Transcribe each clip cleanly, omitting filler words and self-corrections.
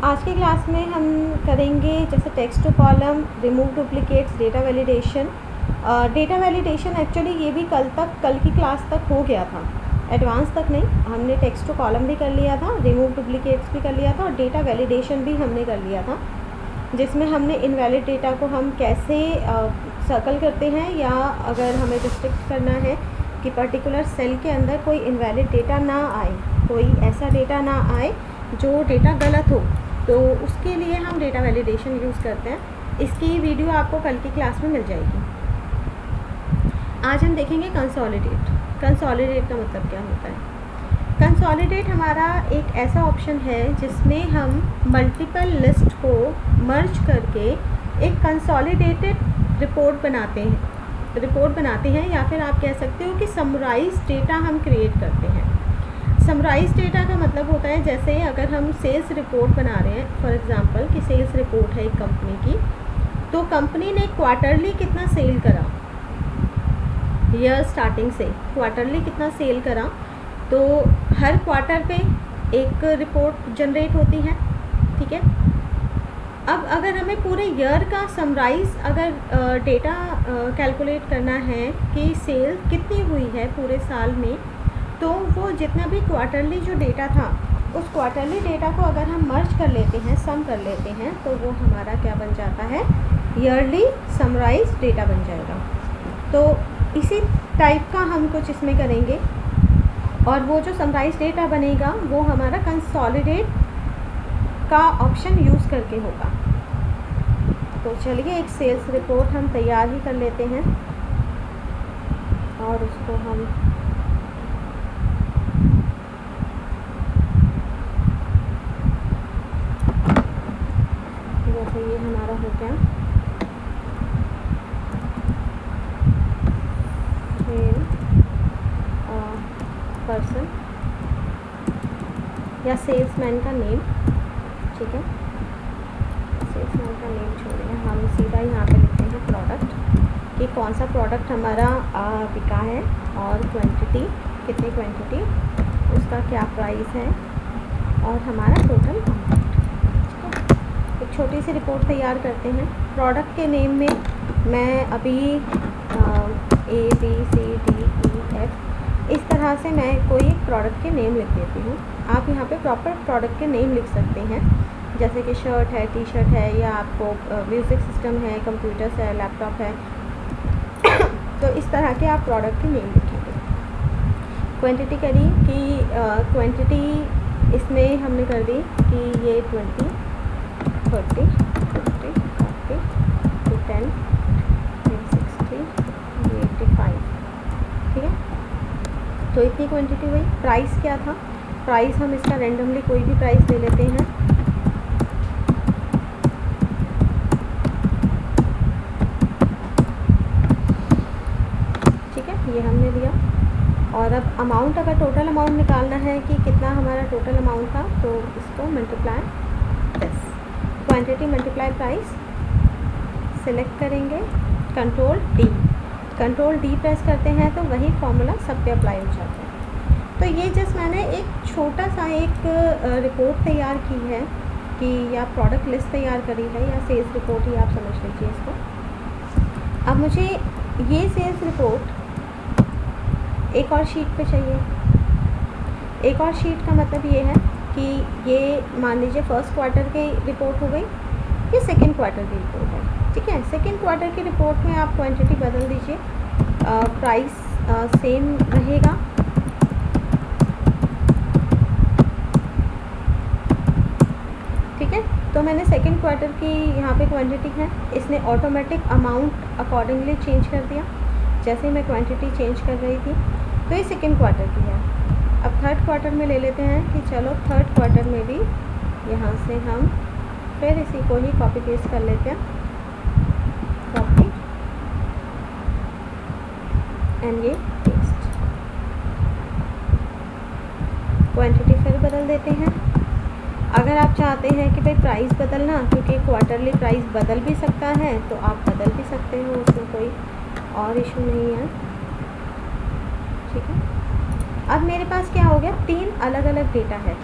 आज की क्लास में हम करेंगे जैसे text to column, remove duplicates, data validation. Data validation actually ये भी कल की क्लास तक हो गया था, एडवांस तक नहीं। हमने टेक्स्ट टू कॉलम भी कर लिया था, रिमूव डुप्लीकेट्स भी कर लिया था और डेटा वैलिडेशन भी हमने कर लिया था, जिसमें हमने इनवैलिड डेटा को हम कैसे सर्कल करते हैं, या अगर हमें रिस्ट्रिक्ट करना है कि पर्टिकुलर सेल के अंदर कोई इनवैलिड डेटा ना आए, कोई ऐसा डेटा ना आए जो डेटा गलत हो, तो उसके लिए हम डेटा वैलिडेशन यूज़ करते हैं। इसकी वीडियो आपको कल की क्लास में मिल जाएगी। आज हम देखेंगे कंसोलिडेट। कंसोलिडेट का मतलब क्या होता है? कंसोलिडेट हमारा एक ऐसा ऑप्शन है जिसमें हम मल्टीपल लिस्ट को मर्ज करके एक कंसोलिडेटेड रिपोर्ट बनाते हैं या फिर आप कह सकते हो कि समराइज डेटा हम क्रिएट करते हैं। समराइज डेटा का मतलब होता है, जैसे अगर हम सेल्स रिपोर्ट बना रहे हैं, फॉर एग्जांपल कि सेल्स रिपोर्ट है एक कंपनी की, तो कंपनी ने क्वार्टरली कितना सेल करा, ईयर स्टार्टिंग से क्वार्टरली कितना सेल करा, तो हर क्वार्टर पे एक रिपोर्ट जनरेट होती है। ठीक है। अब अगर हमें पूरे ईयर का समराइज अगर डेटा कैलकुलेट करना है कि सेल कितनी हुई है पूरे साल में, तो वो जितना भी क्वार्टरली जो डेटा था, उस क्वार्टरली डेटा को अगर हम मर्ज कर लेते हैं, सम कर लेते हैं, तो वो हमारा क्या बन जाता है? ईयरली समराइज डेटा बन जाएगा। तो इसी टाइप का हम कुछ इसमें करेंगे और वो जो समराइज डेटा बनेगा वो हमारा कंसोलिडेट का ऑप्शन यूज़ करके होगा। तो चलिए एक सेल्स रिपोर्ट हम तैयार ही कर लेते हैं और उसको हम जैसे ये हमारा हो गया पर्सन या सेल्समैन का नेम। ठीक है, सेल्समैन का नेम छोड़िए, हम सीधा यहाँ पे लिखते हैं प्रोडक्ट, कि कौन सा प्रोडक्ट हमारा बिका है और क्वांटिटी, कितनी क्वांटिटी, उसका क्या प्राइस है और हमारा टोटल अमाउंट। एक छोटी सी रिपोर्ट तैयार करते हैं। प्रोडक्ट के नेम में मैं अभी ABCDEF इस तरह से मैं कोई एक प्रोडक्ट के नेम लिख देती हूँ। आप यहाँ पे प्रॉपर प्रोडक्ट के नेम लिख सकते हैं, जैसे कि शर्ट है, टी शर्ट है, या आपको म्यूज़िक सिस्टम है, कंप्यूटर्स है, लैपटॉप है। तो इस तरह के आप प्रोडक्ट के नेम लिखेंगे। क्वांटिटी करी कि क्वांटिटी इसमें हमने कर दी कि ये 20, 30, 50, 40, 10, 60, 85। ठीक है, तो इतनी क्वांटिटी हुई। प्राइस क्या था? प्राइस हम इसका रेंडमली कोई भी प्राइस ले लेते हैं। ठीक है, ये हमने दिया। और अब अमाउंट, अगर टोटल अमाउंट निकालना है कि कितना हमारा टोटल अमाउंट था, तो इसको multiply this, quantity multiply price, select करेंगे, कंट्रोल डी प्रेस करते हैं तो वही फॉर्मूला सब पे अप्लाई हो जाता है। तो ये जस्ट मैंने एक छोटा सा एक रिपोर्ट तैयार की है, कि या प्रोडक्ट लिस्ट तैयार करी है, या सेल्स रिपोर्ट ही आप समझ लीजिए इसको। अब मुझे ये सेल्स रिपोर्ट एक और शीट पे चाहिए। एक और शीट का मतलब ये है कि ये मान लीजिए फर्स्ट क्वार्टर की रिपोर्ट हो गई, ये सेकेंड क्वार्टर की रिपोर्ट है। ठीक है, सेकेंड क्वार्टर की रिपोर्ट में आप क्वांटिटी बदल दीजिए, प्राइस सेम रहेगा, ठीक है। तो मैंने सेकेंड क्वार्टर की यहाँ पे क्वांटिटी है, इसने ऑटोमेटिक अमाउंट अकॉर्डिंगली चेंज कर दिया जैसे मैं क्वांटिटी चेंज कर रही थी। तो ये सेकेंड क्वार्टर की है। अब थर्ड क्वार्टर में ले लेते हैं कि चलो थर्ड क्वार्टर में भी यहाँ से हम फिर इसी को ही कॉपी पेस्ट कर लेते हैं, कॉपी एंड ये पेस्ट, क्वांटिटी फिर बदल देते हैं। अगर आप चाहते हैं कि भाई प्राइस बदलना, क्योंकि क्वार्टरली प्राइस बदल भी सकता है, तो आप बदल भी सकते हो, उसमें कोई और इशू नहीं है। ठीक है, अब मेरे पास क्या हो गया, 3 अलग अलग डेटा है।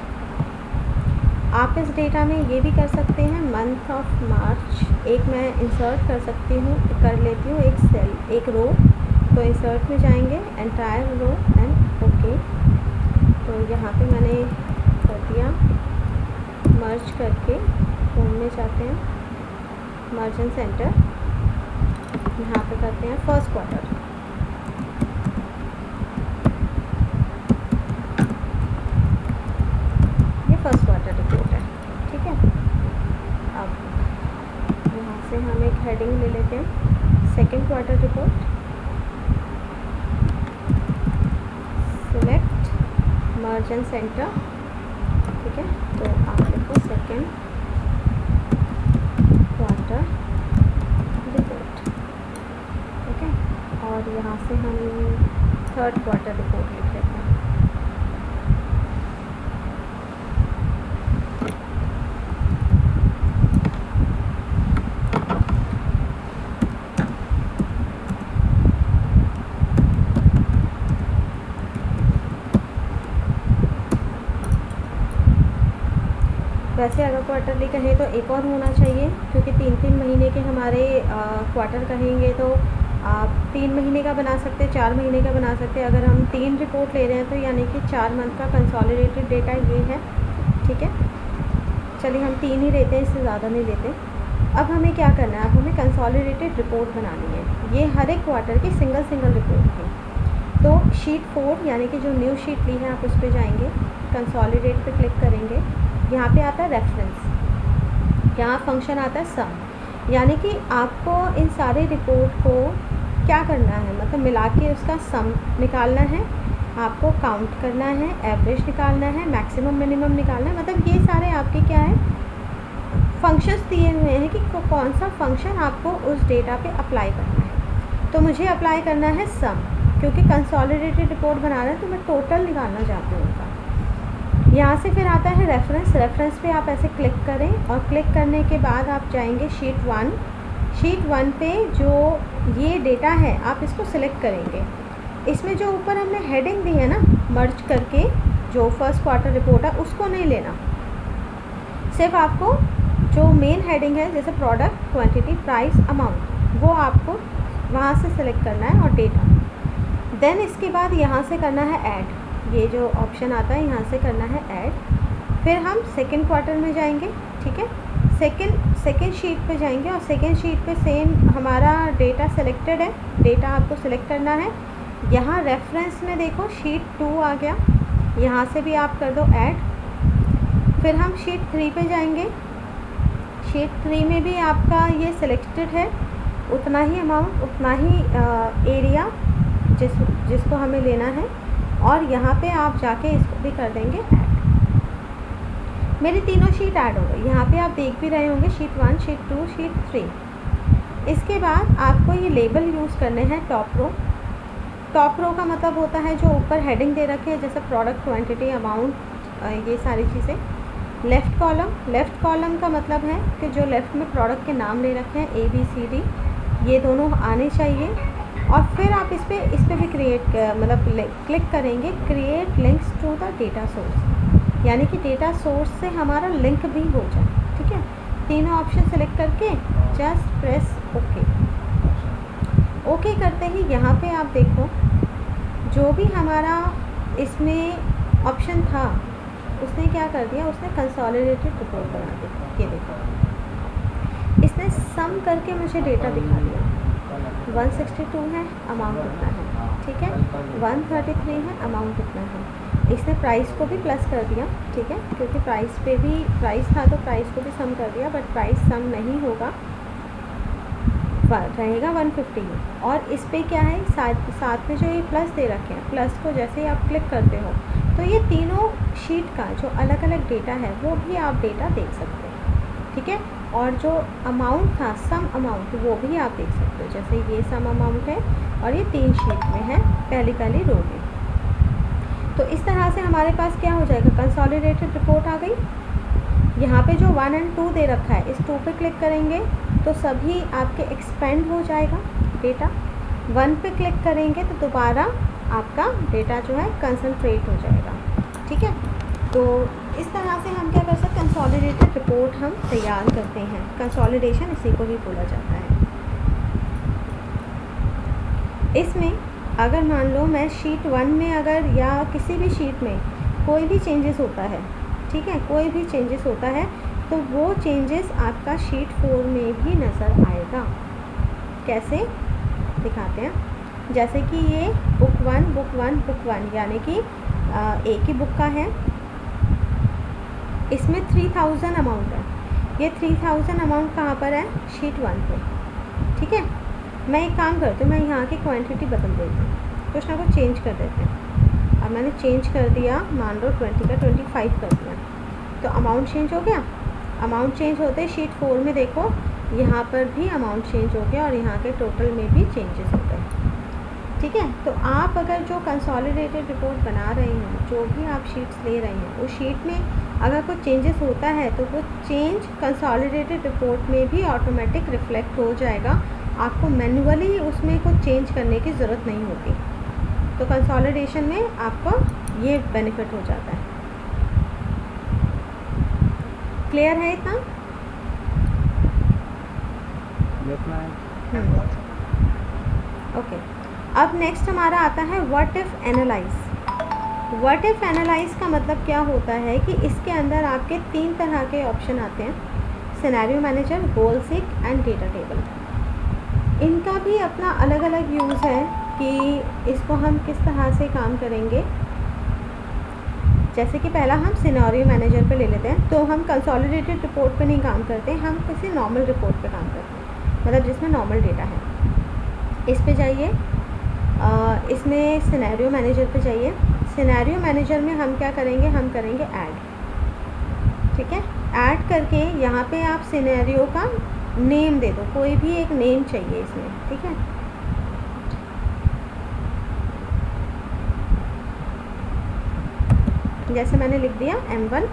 आप इस डेटा में ये भी कर सकते हैं, मंथ ऑफ मार्च एक मैं इंसर्ट कर सकती हूँ, कर लेती हूँ एक सेल, एक रो। तो इंसर्ट में जाएंगे, एंटायर रो एंड ओके। तो यहाँ पे मैंने कर दिया, मर्ज करके होम में जाते हैं, मर्ज एंड सेंटर, यहाँ पे करते हैं फर्स्ट क्वार्टर। ये फर्स्ट क्वार्टर रिपोर्ट है, ठीक है। अब यहाँ से हम एक हेडिंग ले लेते हैं, second quarter report, select merge and centre, ठीक है। तो आप देखो सेकेंड क्वार्टर रिपोर्ट, ठीक है। और यहाँ से हम थर्ड क्वार्टर रिपोर्ट लिख लेते हैं। वैसे अगर क्वार्टरली कहें तो एक और होना चाहिए, क्योंकि 3-3 महीने के हमारे क्वार्टर कहेंगे तो आप 3 महीने का बना सकते हैं, 4 महीने का बना सकते हैं। अगर हम 3 रिपोर्ट ले रहे हैं तो यानी कि 4 मंथ का कंसोलिडेटेड डेटा ये है, ठीक है। चलिए हम 3 ही लेते हैं, इससे ज़्यादा नहीं लेते। अब हमें क्या करना है, अब हमें कंसोलिडेटेड रिपोर्ट बनानी है। ये हर एक क्वार्टर की सिंगल रिपोर्ट है। तो शीट 4 यानी कि जो न्यू शीट ली है आप उस पर जाएंगे, कंसोलिडेट पे क्लिक करेंगे, यहाँ पे आता है रेफरेंस, यहाँ फंक्शन आता है सम, यानी कि आपको इन सारे रिपोर्ट को क्या करना है, मतलब मिला के उसका सम निकालना है, आपको काउंट करना है, एवरेज निकालना है, मैक्सिमम मिनिमम निकालना है। मतलब ये सारे आपके क्या है, फंक्शंस दिए हुए हैं कि कौन सा फंक्शन आपको उस डेटा पे अप्लाई करना है। तो मुझे अप्लाई करना है सम, क्योंकि कंसोलिडेटेड रिपोर्ट बना रहे हैं तो मैं टोटल निकालना चाहती हूँ उनका। यहाँ से फिर आता है रेफरेंस, रेफरेंस पे आप ऐसे क्लिक करें और क्लिक करने के बाद आप जाएंगे शीट 1। शीट 1 पे जो ये डेटा है आप इसको सिलेक्ट करेंगे। इसमें जो ऊपर हमने हेडिंग दी है ना मर्ज करके, जो फर्स्ट क्वार्टर रिपोर्ट है उसको नहीं लेना, सिर्फ आपको जो मेन हेडिंग है जैसे प्रोडक्ट, क्वांटिटी, प्राइस, अमाउंट, वो आपको वहाँ से सिलेक्ट करना है और डेटा। देन इसके बाद यहाँ से करना है ऐड, ये जो ऑप्शन आता है यहाँ से करना है ऐड। फिर हम सेकेंड क्वार्टर में जाएंगे, ठीक है। सेकेंड शीट पे जाएंगे और सेकेंड शीट पे सेम हमारा डेटा सिलेक्टेड है, डेटा आपको सिलेक्ट करना है। यहाँ रेफरेंस में देखो शीट 2 आ गया, यहाँ से भी आप कर दो ऐड। फिर हम शीट 3 पे जाएंगे, शीट 3 में भी आपका ये सिलेक्टेड है, उतना ही अमाउंट, उतना ही एरिया जिसको हमें लेना है, और यहाँ पे आप जाके इसको भी कर देंगे ऐड। मेरी तीनों शीट ऐड हो गई, यहाँ पे आप देख भी रहे होंगे शीट 1, शीट 2, शीट 3। इसके बाद आपको ये लेबल यूज़ करने हैं टॉप रो। टॉप रो का मतलब होता है जो ऊपर हेडिंग दे रखे हैं जैसे प्रोडक्ट, क्वांटिटी, अमाउंट, ये सारी चीज़ें। लेफ़्ट कॉलम का मतलब है कि जो लेफ़्ट में प्रोडक्ट के नाम ले रखे हैं ABCD, ये दोनों आने चाहिए। और फिर आप इस पर भी क्लिक करेंगे, create links to the data source, यानी कि डेटा सोर्स से हमारा लिंक भी हो जाए, ठीक है। तीनों ऑप्शन सेलेक्ट करके जस्ट प्रेस ओके। ओके करते ही यहाँ पे आप देखो जो भी हमारा इसमें ऑप्शन था उसने क्या कर दिया, उसने कंसोलिडेटेड रिपोर्ट बना दी। ये देखो इसने सम करके मुझे डेटा दिखा दिया। 162 है, अमाउंट इतना है, ठीक है। 133 है, अमाउंट इतना है। इसने प्राइस को भी प्लस कर दिया, ठीक है, क्योंकि प्राइस पे भी प्राइस था तो प्राइस को भी सम कर दिया, बट प्राइस सम नहीं होगा, रहेगा 150 में। और इस पे क्या है, साथ में जो ये प्लस दे रखे हैं, प्लस को जैसे ही आप क्लिक करते हो तो ये तीनों शीट का जो अलग अलग डेटा है वो भी आप डेटा देख सकते हैं, ठीक है। और जो अमाउंट था, सम अमाउंट, वो भी आप देख सकते हो, जैसे ये सम अमाउंट है और ये 3 शीट में है, पहली रो में। तो इस तरह से हमारे पास क्या हो जाएगा, कंसोलिडेटेड रिपोर्ट आ गई। यहाँ पे जो 1 और 2 दे रखा है, इस 2 पे क्लिक करेंगे तो सभी आपके एक्सपेंड हो जाएगा डेटा। 1 पे क्लिक करेंगे तो दोबारा आपका डेटा जो है कंसंट्रेट हो जाएगा, ठीक है। तो इस तरह से हम क्या कर सकते हैं, कंसोलिडेटेड रिपोर्ट हम तैयार करते हैं। कंसोलिडेशन इसी को ही बोला जाता है। इसमें अगर मान लो मैं शीट 1 में अगर या किसी भी शीट में कोई भी चेंजेस होता है, ठीक है, कोई भी चेंजेस होता है तो वो चेंजेस आपका शीट 4 में भी नज़र आएगा। कैसे दिखाते हैं, जैसे कि ये बुक 1 यानी कि एक ही बुक का है, इसमें 3000 अमाउंट है। ये 3000 अमाउंट कहाँ पर है, शीट 1 पे, ठीक है। मैं एक काम करती हूँ, मैं यहाँ की क्वांटिटी बदल देती हूँ, कुछ ना कुछ चेंज कर देते हैं। अब मैंने चेंज कर दिया, मान लो 20 का 25 कर दिया, तो अमाउंट चेंज हो गया। अमाउंट चेंज होते शीट 4 में देखो यहाँ पर भी अमाउंट चेंज हो गया और यहाँ के टोटल में भी चेंजेस हो गए, ठीक है। तो आप अगर जो कंसोलिडेटेड रिपोर्ट बना रहे हैं, जो भी आप शीट्स ले रहे हैं, उस शीट में अगर कुछ चेंजेस होता है तो वो चेंज कंसोलिडेटेड रिपोर्ट में भी ऑटोमेटिक रिफ्लेक्ट हो जाएगा। आपको मैन्युअली उसमें कुछ चेंज करने की ज़रूरत नहीं होती। तो कंसोलिडेशन में आपको ये बेनिफिट हो जाता है। क्लियर है इतना? ओके। अब नेक्स्ट हमारा आता है what if analyse. What if analyse का मतलब क्या होता है कि इसके अंदर आपके 3 तरह के ऑप्शन आते हैं, scenario manager, goal seek and data table. इनका भी अपना अलग अलग यूज़ है कि इसको हम किस तरह से काम करेंगे। जैसे कि पहला हम सिनेरियो मैनेजर पे ले लेते हैं, तो हम कंसोलिडेटेड रिपोर्ट पे नहीं काम करते, हम किसी नॉर्मल रिपोर्ट पे काम करते हैं, मतलब जिसमें नॉर्मल डेटा है। इस पे जाइए, इसमें सिनेरियो मैनेजर पे जाइए। सिनेरियो मैनेजर में हम क्या करेंगे, हम करेंगे ऐड, ठीक है। ऐड करके यहाँ पे आप सिनेरियो का नेम दे दो, कोई भी एक नेम चाहिए इसमें, ठीक है। जैसे मैंने लिख दिया M1।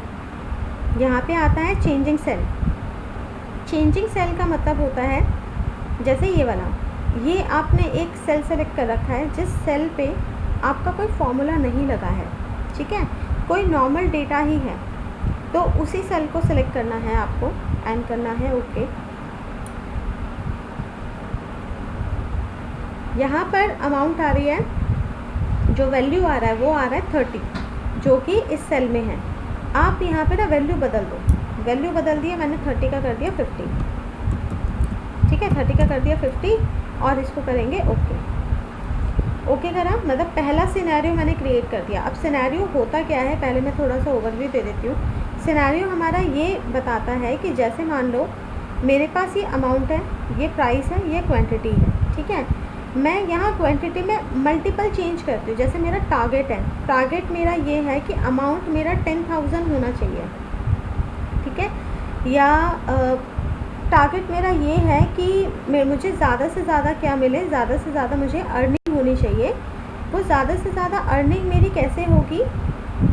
यहाँ पे आता है चेंजिंग सेल। चेंजिंग सेल का मतलब होता है जैसे ये वाला, ये आपने एक सेल सेलेक्ट कर रखा है जिस सेल पे आपका कोई फॉर्मूला नहीं लगा है, ठीक है, कोई नॉर्मल डेटा ही है, तो उसी सेल को सिलेक्ट करना है आपको, एंड करना है ओके। यहाँ पर अमाउंट आ रही है, जो वैल्यू आ रहा है वो आ रहा है 30, जो कि इस सेल में है। आप यहाँ पे ना वैल्यू बदल दो, वैल्यू बदल दिया मैंने, 30 का कर दिया 50, ठीक है, 30 का कर दिया 50 और इसको करेंगे ओके। ओके करा, मतलब पहला सिनेरियो मैंने क्रिएट कर दिया। अब सिनेरियो होता क्या है, पहले मैं थोड़ा सा ओवरव्यू दे देती हूँ। सिनेरियो हमारा ये बताता है कि जैसे मान लो मेरे पास ये अमाउंट है, ये प्राइस है, ये क्वांटिटी है, ठीक है। मैं यहाँ क्वांटिटी में मल्टीपल चेंज करती हूँ। जैसे मेरा टारगेट है, टारगेट मेरा ये है कि अमाउंट मेरा 10,000 होना चाहिए, ठीक है, या टारगेट मेरा ये है कि मुझे ज़्यादा से ज़्यादा क्या मिले, ज़्यादा से ज़्यादा मुझे अर्निंग होनी चाहिए। वो ज़्यादा से ज़्यादा अर्निंग मेरी कैसे होगी,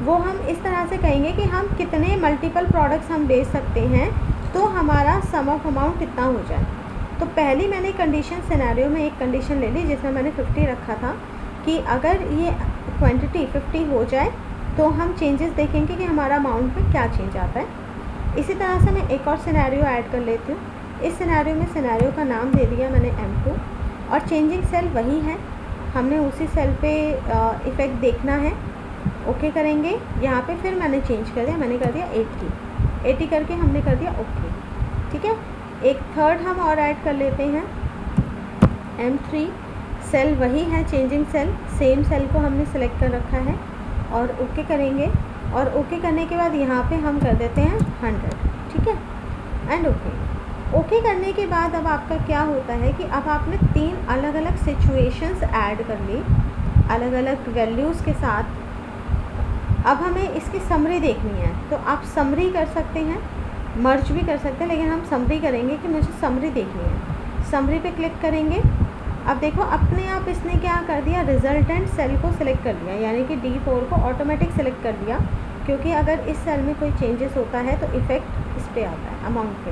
वो हम इस तरह से कहेंगे कि हम कितने मल्टीपल प्रोडक्ट्स हम बेच सकते हैं तो हमारा सम ऑफ अमाउंट इतना हो जाए। तो पहली मैंने कंडीशन सिनेरियो में एक कंडीशन ले ली जिसमें मैंने 50 रखा था कि अगर ये क्वांटिटी 50 हो जाए तो हम चेंजेस देखेंगे कि हमारा अमाउंट में क्या चेंज आता है। इसी तरह से मैं एक और सिनेरियो ऐड कर लेती हूँ। इस सिनेरियो में सिनेरियो का नाम दे दिया मैंने M2 और चेंजिंग सेल वही है, हमने उसी सेल पे इफ़ेक्ट देखना है। ओके करेंगे, यहाँ पे फिर मैंने चेंज कर दिया, मैंने कर दिया 80 करके हमने कर दिया ओके, ठीक है। एक थर्ड हम और ऐड कर लेते हैं M3, सेल वही है चेंजिंग सेल, सेम सेल को हमने सेलेक्ट कर रखा है और ओके करेंगे। और ओके करने के बाद यहाँ पे हम कर देते हैं 100, ठीक है, एंड ओके करने के बाद अब आपका क्या होता है कि अब आपने 3 अलग अलग सिचुएशंस ऐड कर ली अलग अलग वैल्यूज़ के साथ। अब हमें इसकी समरी देखनी है, तो आप समरी कर सकते हैं, मर्ज भी कर सकते हैं, लेकिन हम समरी करेंगे कि मुझे समरी देखनी है। समरी पे क्लिक करेंगे। अब देखो अपने आप इसने क्या कर दिया, रिजल्टेंट सेल को सिलेक्ट कर दिया, यानी कि D4 को ऑटोमेटिक सिलेक्ट कर दिया, क्योंकि अगर इस सेल में कोई चेंजेस होता है तो इफ़ेक्ट इस पे आता है अमाउंट पे।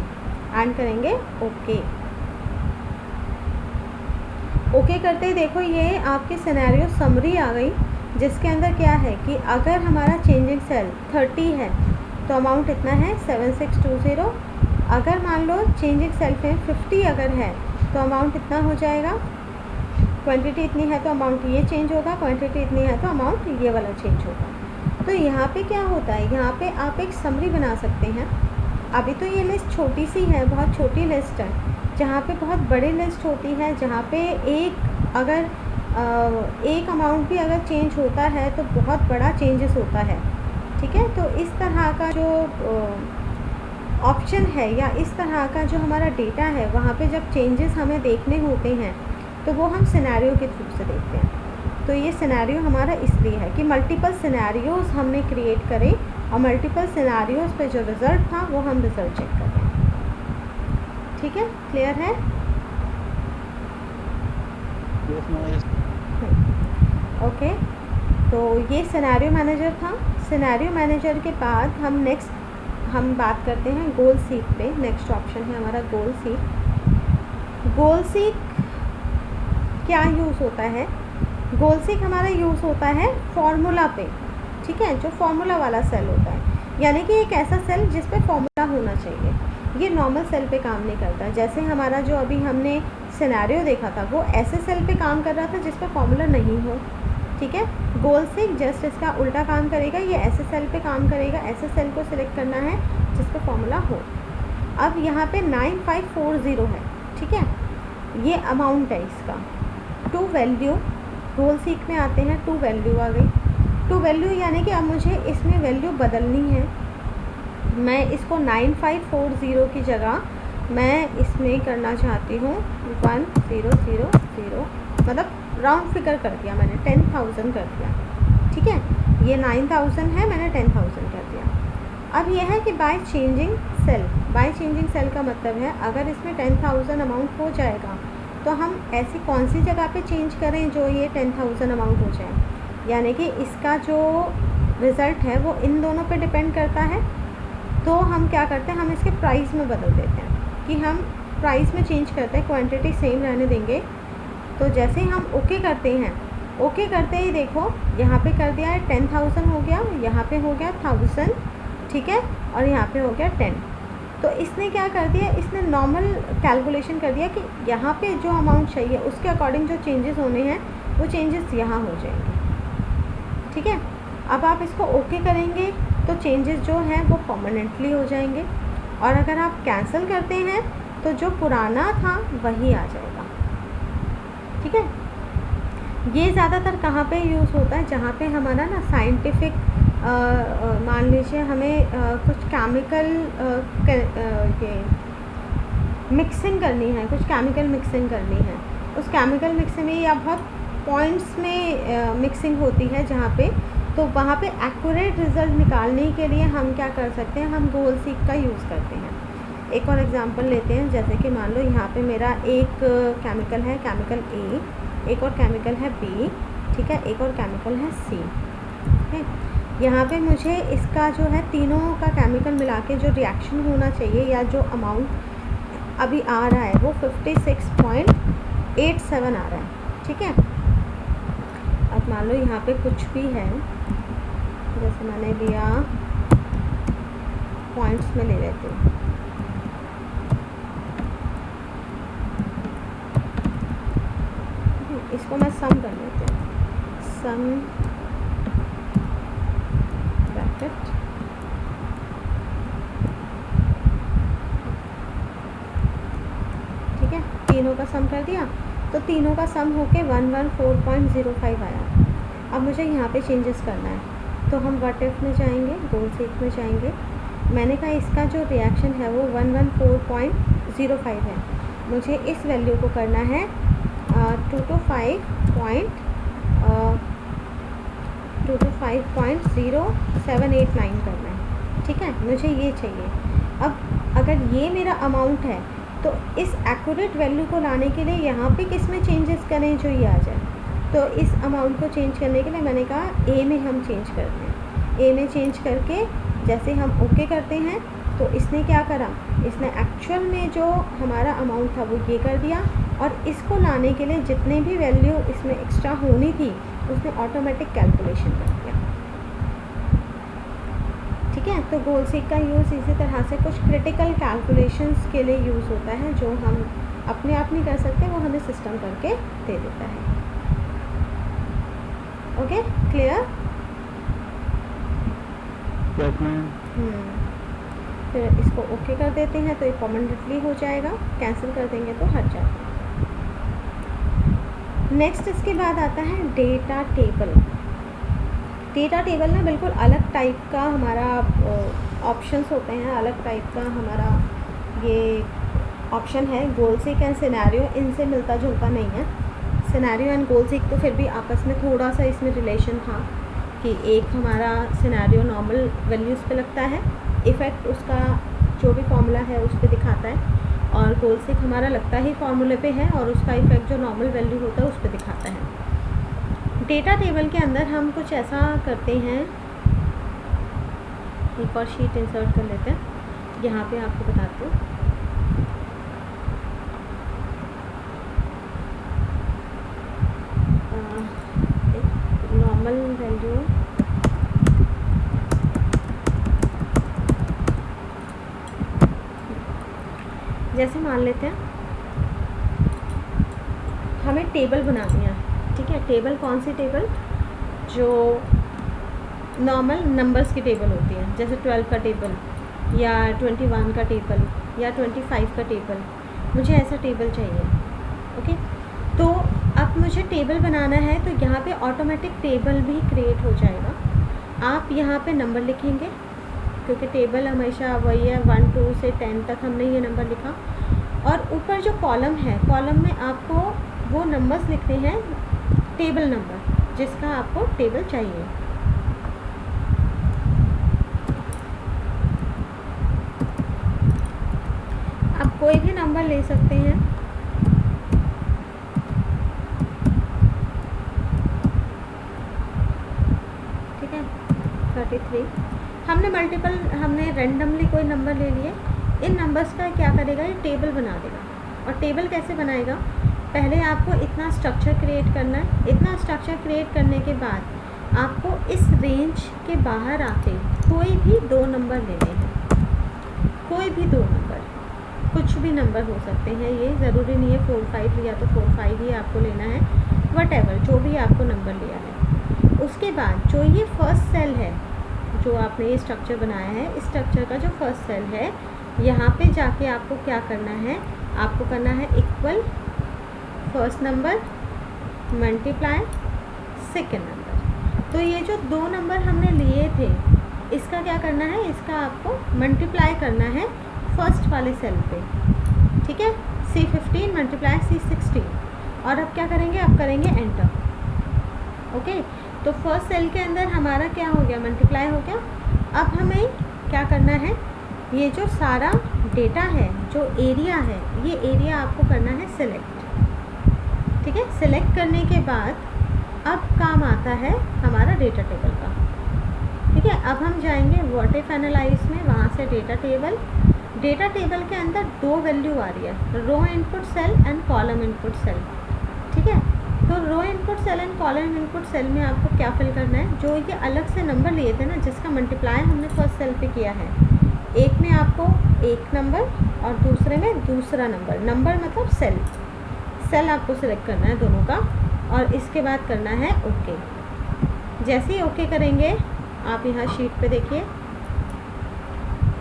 एंड करेंगे ओके। ओके करते ही देखो ये आपकी सिनेरियो समरी आ गई, जिसके अंदर क्या है कि अगर हमारा चेंजिंग सेल 30 है तो अमाउंट इतना है 7620। अगर मान लो चेंजिंग सेल्फ में 50 अगर है तो अमाउंट इतना हो जाएगा, क्वांटिटी इतनी है तो अमाउंट ये चेंज होगा, क्वांटिटी इतनी है तो अमाउंट ये वाला चेंज होगा। तो यहाँ पे क्या होता है, यहाँ पे आप एक समरी बना सकते हैं। अभी तो ये लिस्ट छोटी सी है, बहुत छोटी लिस्ट है, जहाँ पे बहुत बड़ी लिस्ट होती है, जहाँ पे एक अमाउंट भी अगर चेंज होता है तो बहुत बड़ा चेंजेस होता है। ठीक है, तो इस तरह का जो ऑप्शन है या इस तरह का जो हमारा डेटा है, वहाँ पे जब चेंजेस हमें देखने होते हैं तो वो हम सिनेरियो के थ्रू से देखते हैं। तो ये सिनेरियो हमारा इसलिए है कि मल्टीपल सिनेरियोज़ हमने क्रिएट करे और मल्टीपल सिनेरियोज़ पे जो रिज़ल्ट था वो हम रिज़ल्ट चेक कर रहे हैं। ठीक है, क्लियर है? ओके, तो ये सिनेरियो मैनेजर था। सिनेरियो मैनेजर के बाद हम बात करते हैं गोल सीक पे। नेक्स्ट ऑप्शन है हमारा गोल सीक। गोल सीक क्या यूज़ होता है? गोल सीक हमारा यूज़ होता है फॉर्मूला पे। ठीक है, जो फॉर्मूला वाला सेल होता है, यानी कि एक ऐसा सेल जिस पे फॉर्मूला होना चाहिए। ये नॉर्मल सेल पे काम नहीं करता। जैसे हमारा जो अभी हमने सिनेरियो देखा था वो ऐसे सेल पे काम कर रहा था जिस पे फॉर्मूला नहीं हो। ठीक है, गोल सीक जस्ट इसका उल्टा काम करेगा, ये ऐसे सेल पे काम करेगा। ऐसे सेल को सिलेक्ट करना है जिस पे फॉर्मूला हो। अब यहाँ पे 9540 है। ठीक है, ये अमाउंट है इसका। टू वैल्यू, गोल सीक में आते हैं, टू वैल्यू आ गई। टू वैल्यू यानी कि अब मुझे इसमें वैल्यू बदलनी है। मैं इसको 9540 की जगह मैं इसमें करना चाहती हूँ 1000, मतलब राउंड फिगर कर दिया मैंने, 10,000 कर दिया। ठीक है, ये 9000 है, मैंने 10,000 कर दिया। अब यह है कि by changing cell. By changing cell का मतलब है अगर इसमें 10,000 अमाउंट हो जाएगा तो हम ऐसी कौन सी जगह पे चेंज करें जो ये 10,000 अमाउंट हो जाए। यानी कि इसका जो रिज़ल्ट है वो इन दोनों पे डिपेंड करता है। तो हम क्या करते हैं, हम इसके प्राइस में बदल देते हैं कि हम प्राइस में चेंज करते हैं, क्वांटिटी सेम रहने देंगे। तो जैसे ही हम ओके करते हैं, ओके करते ही देखो यहाँ पे कर दिया है 10,000 हो गया, यहाँ पे हो गया 1000। ठीक है, और यहाँ पे हो गया 10। तो इसने क्या कर दिया, इसने नॉर्मल कैलकुलेशन कर दिया कि यहाँ पे जो अमाउंट चाहिए उसके अकॉर्डिंग जो चेंजेस होने हैं वो चेंजेस यहाँ हो जाएंगे। ठीक है, अब आप इसको ओके करेंगे तो चेंजेस जो हैं वो परमानेंटली हो जाएंगे, और अगर आप कैंसिल करते हैं तो जो पुराना था वही आ जाएगा। ठीक है, ये ज़्यादातर कहाँ पे यूज़ होता है, जहाँ पे हमारा ना साइंटिफिक मान लीजिए हमें कुछ केमिकल ये मिक्सिंग करनी है, कुछ केमिकल मिक्सिंग करनी है। उस केमिकल मिक्सिंग में या बहुत पॉइंट्स में मिक्सिंग होती है जहाँ पे, तो वहाँ पे एक्यूरेट रिज़ल्ट निकालने के लिए हम क्या कर सकते हैं, हम गोल सीक का यूज़ करते हैं। एक और एग्जांपल लेते हैं, जैसे कि मान लो यहाँ पे मेरा एक केमिकल है, केमिकल ए, एक और केमिकल है बी। ठीक है, एक और केमिकल है सी। ठीक है, यहाँ पे मुझे इसका जो है तीनों का केमिकल मिला के जो रिएक्शन होना चाहिए या जो अमाउंट अभी आ रहा है वो 56.87 आ रहा है। ठीक है, अब मान लो यहाँ पे कुछ भी है, जैसे मैंने लिया, पॉइंट्स में ले लेते हैं। इसको मैं सम कर लेते हैं, सम ब्रैकेट। ठीक है, तीनों का सम कर दिया तो तीनों का सम होके 114.05 आया। अब मुझे यहाँ पे चेंजेस करना है तो हम व्हाट इफ में जाएंगे, गोल सीक में जाएंगे। मैंने कहा इसका जो रिएक्शन है वो 114.05 है, मुझे इस वैल्यू को करना है 225.0789 करना है। ठीक है, मुझे ये चाहिए। अब अगर ये मेरा अमाउंट है तो इस एक्यूरेट वैल्यू को लाने के लिए यहाँ पे किस में चेंजेस करें जो ये आ जाए। तो इस अमाउंट को चेंज करने के लिए मैंने कहा ए में हम चेंज करते हैं। ए में चेंज करके जैसे हम ओके करते हैं तो इसने क्या करा, इसने एक्चुअल में जो हमारा अमाउंट था वो ये कर दिया, और इसको लाने के लिए जितने भी वैल्यू इसमें एक्स्ट्रा होनी थी उसने ऑटोमेटिक कैलकुलेशन कर दिया। ठीक ठीक है। तो गोल सीक का यूज़ इसी तरह से कुछ क्रिटिकल कैलकुलेशंस के लिए यूज़ होता है, जो हम अपने आप नहीं कर सकते, वो हमें सिस्टम करके दे देता है। Okay, clear? फिर इसको ओके कर देते हैं तो ये परमानेंटली हो जाएगा, कैंसिल कर देंगे तो हट जाता है। नेक्स्ट इसके बाद आता है डेटा टेबल। डेटा टेबल ना बिल्कुल अलग टाइप का हमारा ऑप्शंस होते हैं, अलग टाइप का हमारा ये ऑप्शन है। गोल सीक एंड सिनेरियो इनसे मिलता जुलता नहीं है। सिनेरियो एंड गोल सीक तो फिर भी आपस में थोड़ा सा इसमें रिलेशन था कि एक हमारा सिनेरियो नॉर्मल वैल्यूज़ पे लगता है, इफ़ेक्ट उसका जो भी फॉर्मूला है उस पर दिखाता है, और गोल सीक हमारा लगता ही फार्मूले पे है और उसका इफ़ेक्ट जो नॉर्मल वैल्यू होता है उस पर दिखाता है। डेटा टेबल के अंदर हम कुछ ऐसा करते हैं, एक और शीट इंसर्ट कर लेते हैं, यहाँ पे आपको बताती हूँ। नॉर्मल वैल्यू जैसे मान लेते हैं हमें टेबल बनानी है, ठीक है। टेबल कौन सी टेबल? जो नॉर्मल नंबर्स की टेबल होती है, जैसे 12 का टेबल या 21 का टेबल या 25 का टेबल, मुझे ऐसा टेबल चाहिए। ओके, तो अब मुझे टेबल बनाना है तो यहाँ पे ऑटोमेटिक टेबल भी क्रिएट हो जाएगा। आप यहाँ पे नंबर लिखेंगे, क्योंकि टेबल हमेशा वही है, 1 2 से 10 तक हमने ये नंबर लिखा, और ऊपर जो कॉलम है, कॉलम में आपको वो नंबर्स लिखने हैं, टेबल नंबर जिसका आपको टेबल चाहिए। आप कोई भी नंबर ले सकते हैं, ठीक है। 33 हमने रैंडमली कोई नंबर ले लिए। इन नंबर्स का क्या करेगा, ये टेबल बना देगा। और टेबल कैसे बनाएगा? पहले आपको इतना स्ट्रक्चर क्रिएट करना है। इतना स्ट्रक्चर क्रिएट करने के बाद आपको इस रेंज के बाहर आके कोई भी 2 नंबर लेने हैं, कोई भी 2 नंबर, कुछ भी नंबर हो सकते हैं, ये ज़रूरी नहीं है 4 5 लिया तो 4 5 ही आपको लेना है, वटेवर जो भी आपको नंबर लिया है। उसके बाद जो ये फर्स्ट सेल है, जो आपने ये स्ट्रक्चर बनाया है, इस स्ट्रक्चर का जो फर्स्ट सेल है, यहाँ पे जाके आपको क्या करना है, आपको करना है equal first number multiply second number. तो ये जो 2 नंबर हमने लिए थे, इसका क्या करना है, इसका आपको मल्टीप्लाई करना है फर्स्ट वाले सेल पे, ठीक है। C15 मल्टीप्लाई C16, और अब क्या करेंगे, अब करेंगे एंटर। ओके, तो फर्स्ट सेल के अंदर हमारा क्या हो गया, मल्टीप्लाई हो गया। अब हमें क्या करना है, ये जो सारा डेटा है, जो एरिया है, ये एरिया आपको करना है सिलेक्ट, ठीक है। सिलेक्ट करने के बाद अब काम आता है हमारा डेटा टेबल का, ठीक है। अब हम जाएंगे व्हाट इफ एनालाइज में, वहाँ से डेटा टेबल। डेटा टेबल के अंदर 2 वैल्यू आ रही है, row input cell and column input cell, ठीक है। तो row input cell and column input cell में आपको क्या फिल करना है, जो ये अलग से नंबर लिए थे ना, जिसका मल्टीप्लाई हमने फर्स्ट सेल पे किया है, एक में आपको एक नंबर और दूसरे में दूसरा नंबर, नंबर मतलब सेल आपको सिलेक्ट करना है दोनों का, और इसके बाद करना है ओके। जैसे ही ओके करेंगे, आप यहाँ शीट पे देखिए,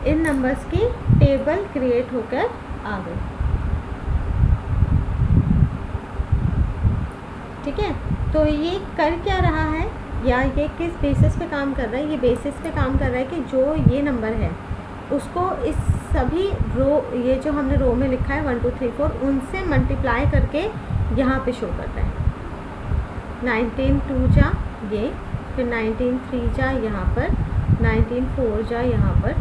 इन नंबर्स की टेबल क्रिएट होकर आ गई, ठीक है। तो ये कर क्या रहा है, या ये किस बेसिस पे काम कर रहा है, ये बेसिस पे काम कर रहा है कि जो ये नंबर है उसको इस सभी रो, ये जो हमने रो में लिखा है 1 2 3 4, उनसे मल्टीप्लाई करके यहाँ पे शो करता है। 19 2 जा ये, फिर 19 3 जा यहाँ पर, 19 4 जा यहाँ पर,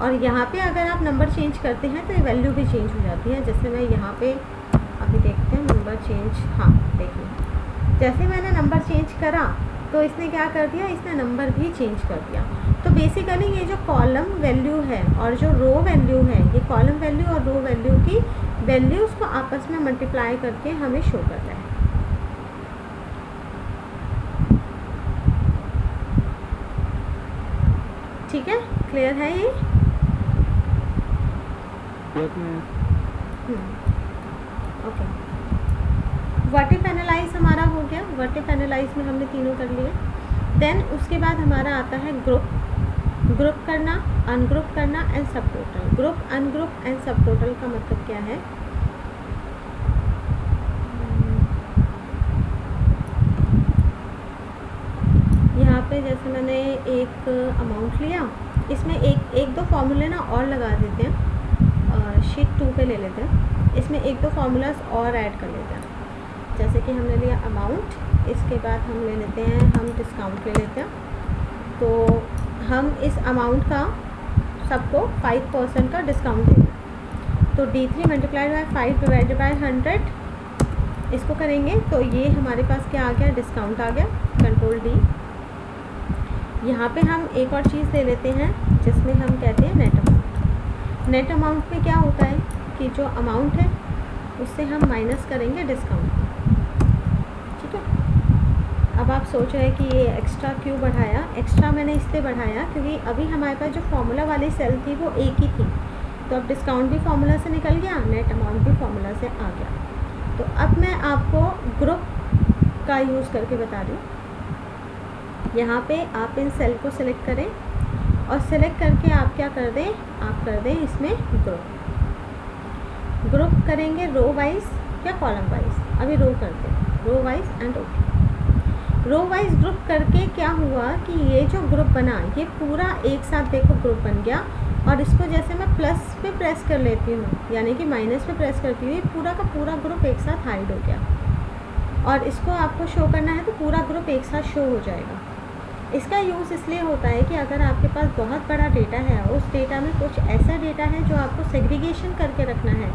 और यहाँ पे अगर आप नंबर चेंज करते हैं तो ये वैल्यू भी चेंज हो जाती है। जैसे मैं यहाँ पे अभी देखते हैं नंबर चेंज, हाँ देखिए, जैसे मैंने नंबर चेंज करा तो इसने क्या कर दिया, इसने नंबर भी चेंज कर दिया। तो बेसिकली ये जो कॉलम वैल्यू है और जो रो वैल्यू है, ये कॉलम वैल्यू और रो वैल्यू की वैल्यूज़ को आपस में मल्टीप्लाई करके हमें शो करता है। ठीक है, क्लियर है ये? ओके, वर्टिफ एनालाइज हमारा हो गया। वर्टिफ एनालाइज में हमने तीनों कर लिए। देन उसके बाद हमारा आता है ग्रुप। ग्रुप करना, अनग्रुप करना एंड सब टोटल। ग्रुप, अनग्रुप एंड सब टोटल का मतलब क्या है? यहाँ पे जैसे मैंने एक अमाउंट लिया, इसमें एक दो फॉर्मूले ना और लगा देते हैं, शीट 2 पे ले लेते हैं। इसमें एक दो फार्मूलाज और ऐड कर लेते हैं। जैसे कि हमने लिया अमाउंट, इसके बाद हम ले लेते हैं, हम डिस्काउंट ले लेते हैं। तो हम इस अमाउंट का सबको 5% का डिस्काउंट देंगे। तो D3 multiplied by 5 divided by 100 इसको करेंगे तो ये हमारे पास क्या आ गया? डिस्काउंट आ गया। Control D। यहाँ पे हम एक और चीज़ ले लेते हैं जिसमें हम कहते हैं नेट अमाउंट। नेट अमाउंट में क्या होता है कि जो अमाउंट है उससे हम माइनस करेंगे डिस्काउंट, ठीक है। अब आप सोच रहे हैं कि ये एक्स्ट्रा क्यों बढ़ाया? एक्स्ट्रा मैंने इसलिए बढ़ाया क्योंकि अभी हमारे पास जो फॉर्मूला वाली सेल थी वो एक ही थी, तो अब डिस्काउंट भी फॉर्मूला से निकल गया, नेट अमाउंट भी फॉर्मूला से आ गया। तो अब मैं आपको ग्रुप का यूज़ करके बता रही हूँ। यहाँ पे आप इन सेल को सिलेक्ट करें और सिलेक्ट करके आप क्या कर दें? आप कर दें इसमें ग्रुप। ग्रुप करेंगे रो वाइज या कॉलम वाइज? अभी रो करते हैं, row wise and okay. Row wise group करके क्या हुआ कि ये जो ग्रुप बना ये पूरा एक साथ देखो ग्रुप बन गया। और इसको जैसे मैं प्लस पे प्रेस कर लेती हूँ, यानी कि माइनस पे प्रेस करती हूँ, ये पूरा का पूरा ग्रुप एक साथ हाइड हो गया। और इसको आपको शो करना है तो पूरा ग्रुप एक साथ शो हो जाएगा। इसका यूज़ इसलिए होता है कि अगर आपके पास बहुत बड़ा डेटा है, उस डेटा में कुछ ऐसा डेटा है जो आपको सेग्रीगेशन करके रखना है,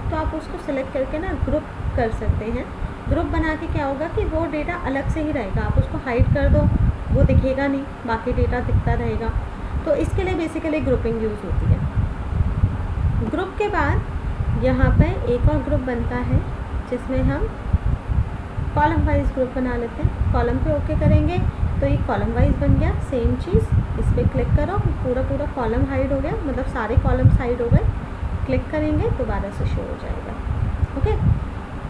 तो आप उसको सेलेक्ट करके ना ग्रुप कर सकते हैं। ग्रुप बना के क्या होगा कि वो डेटा अलग से ही रहेगा, आप उसको हाइड कर दो वो दिखेगा नहीं, बाकी डेटा दिखता रहेगा। तो इसके लिए बेसिकली ग्रुपिंग यूज़ होती है। ग्रुप के बाद यहाँ पे एक और ग्रुप बनता है जिसमें हम कॉलम वाइज ग्रुप बना लेते हैं। कॉलम पे ओके करेंगे तो ये कॉलम वाइज बन गया। सेम चीज़ इस पर क्लिक करो, पूरा कॉलम हाइड हो गया, मतलब सारे कॉलम्स हाइड हो गए। क्लिक करेंगे दोबारा से शो हो जाएगा। ओके,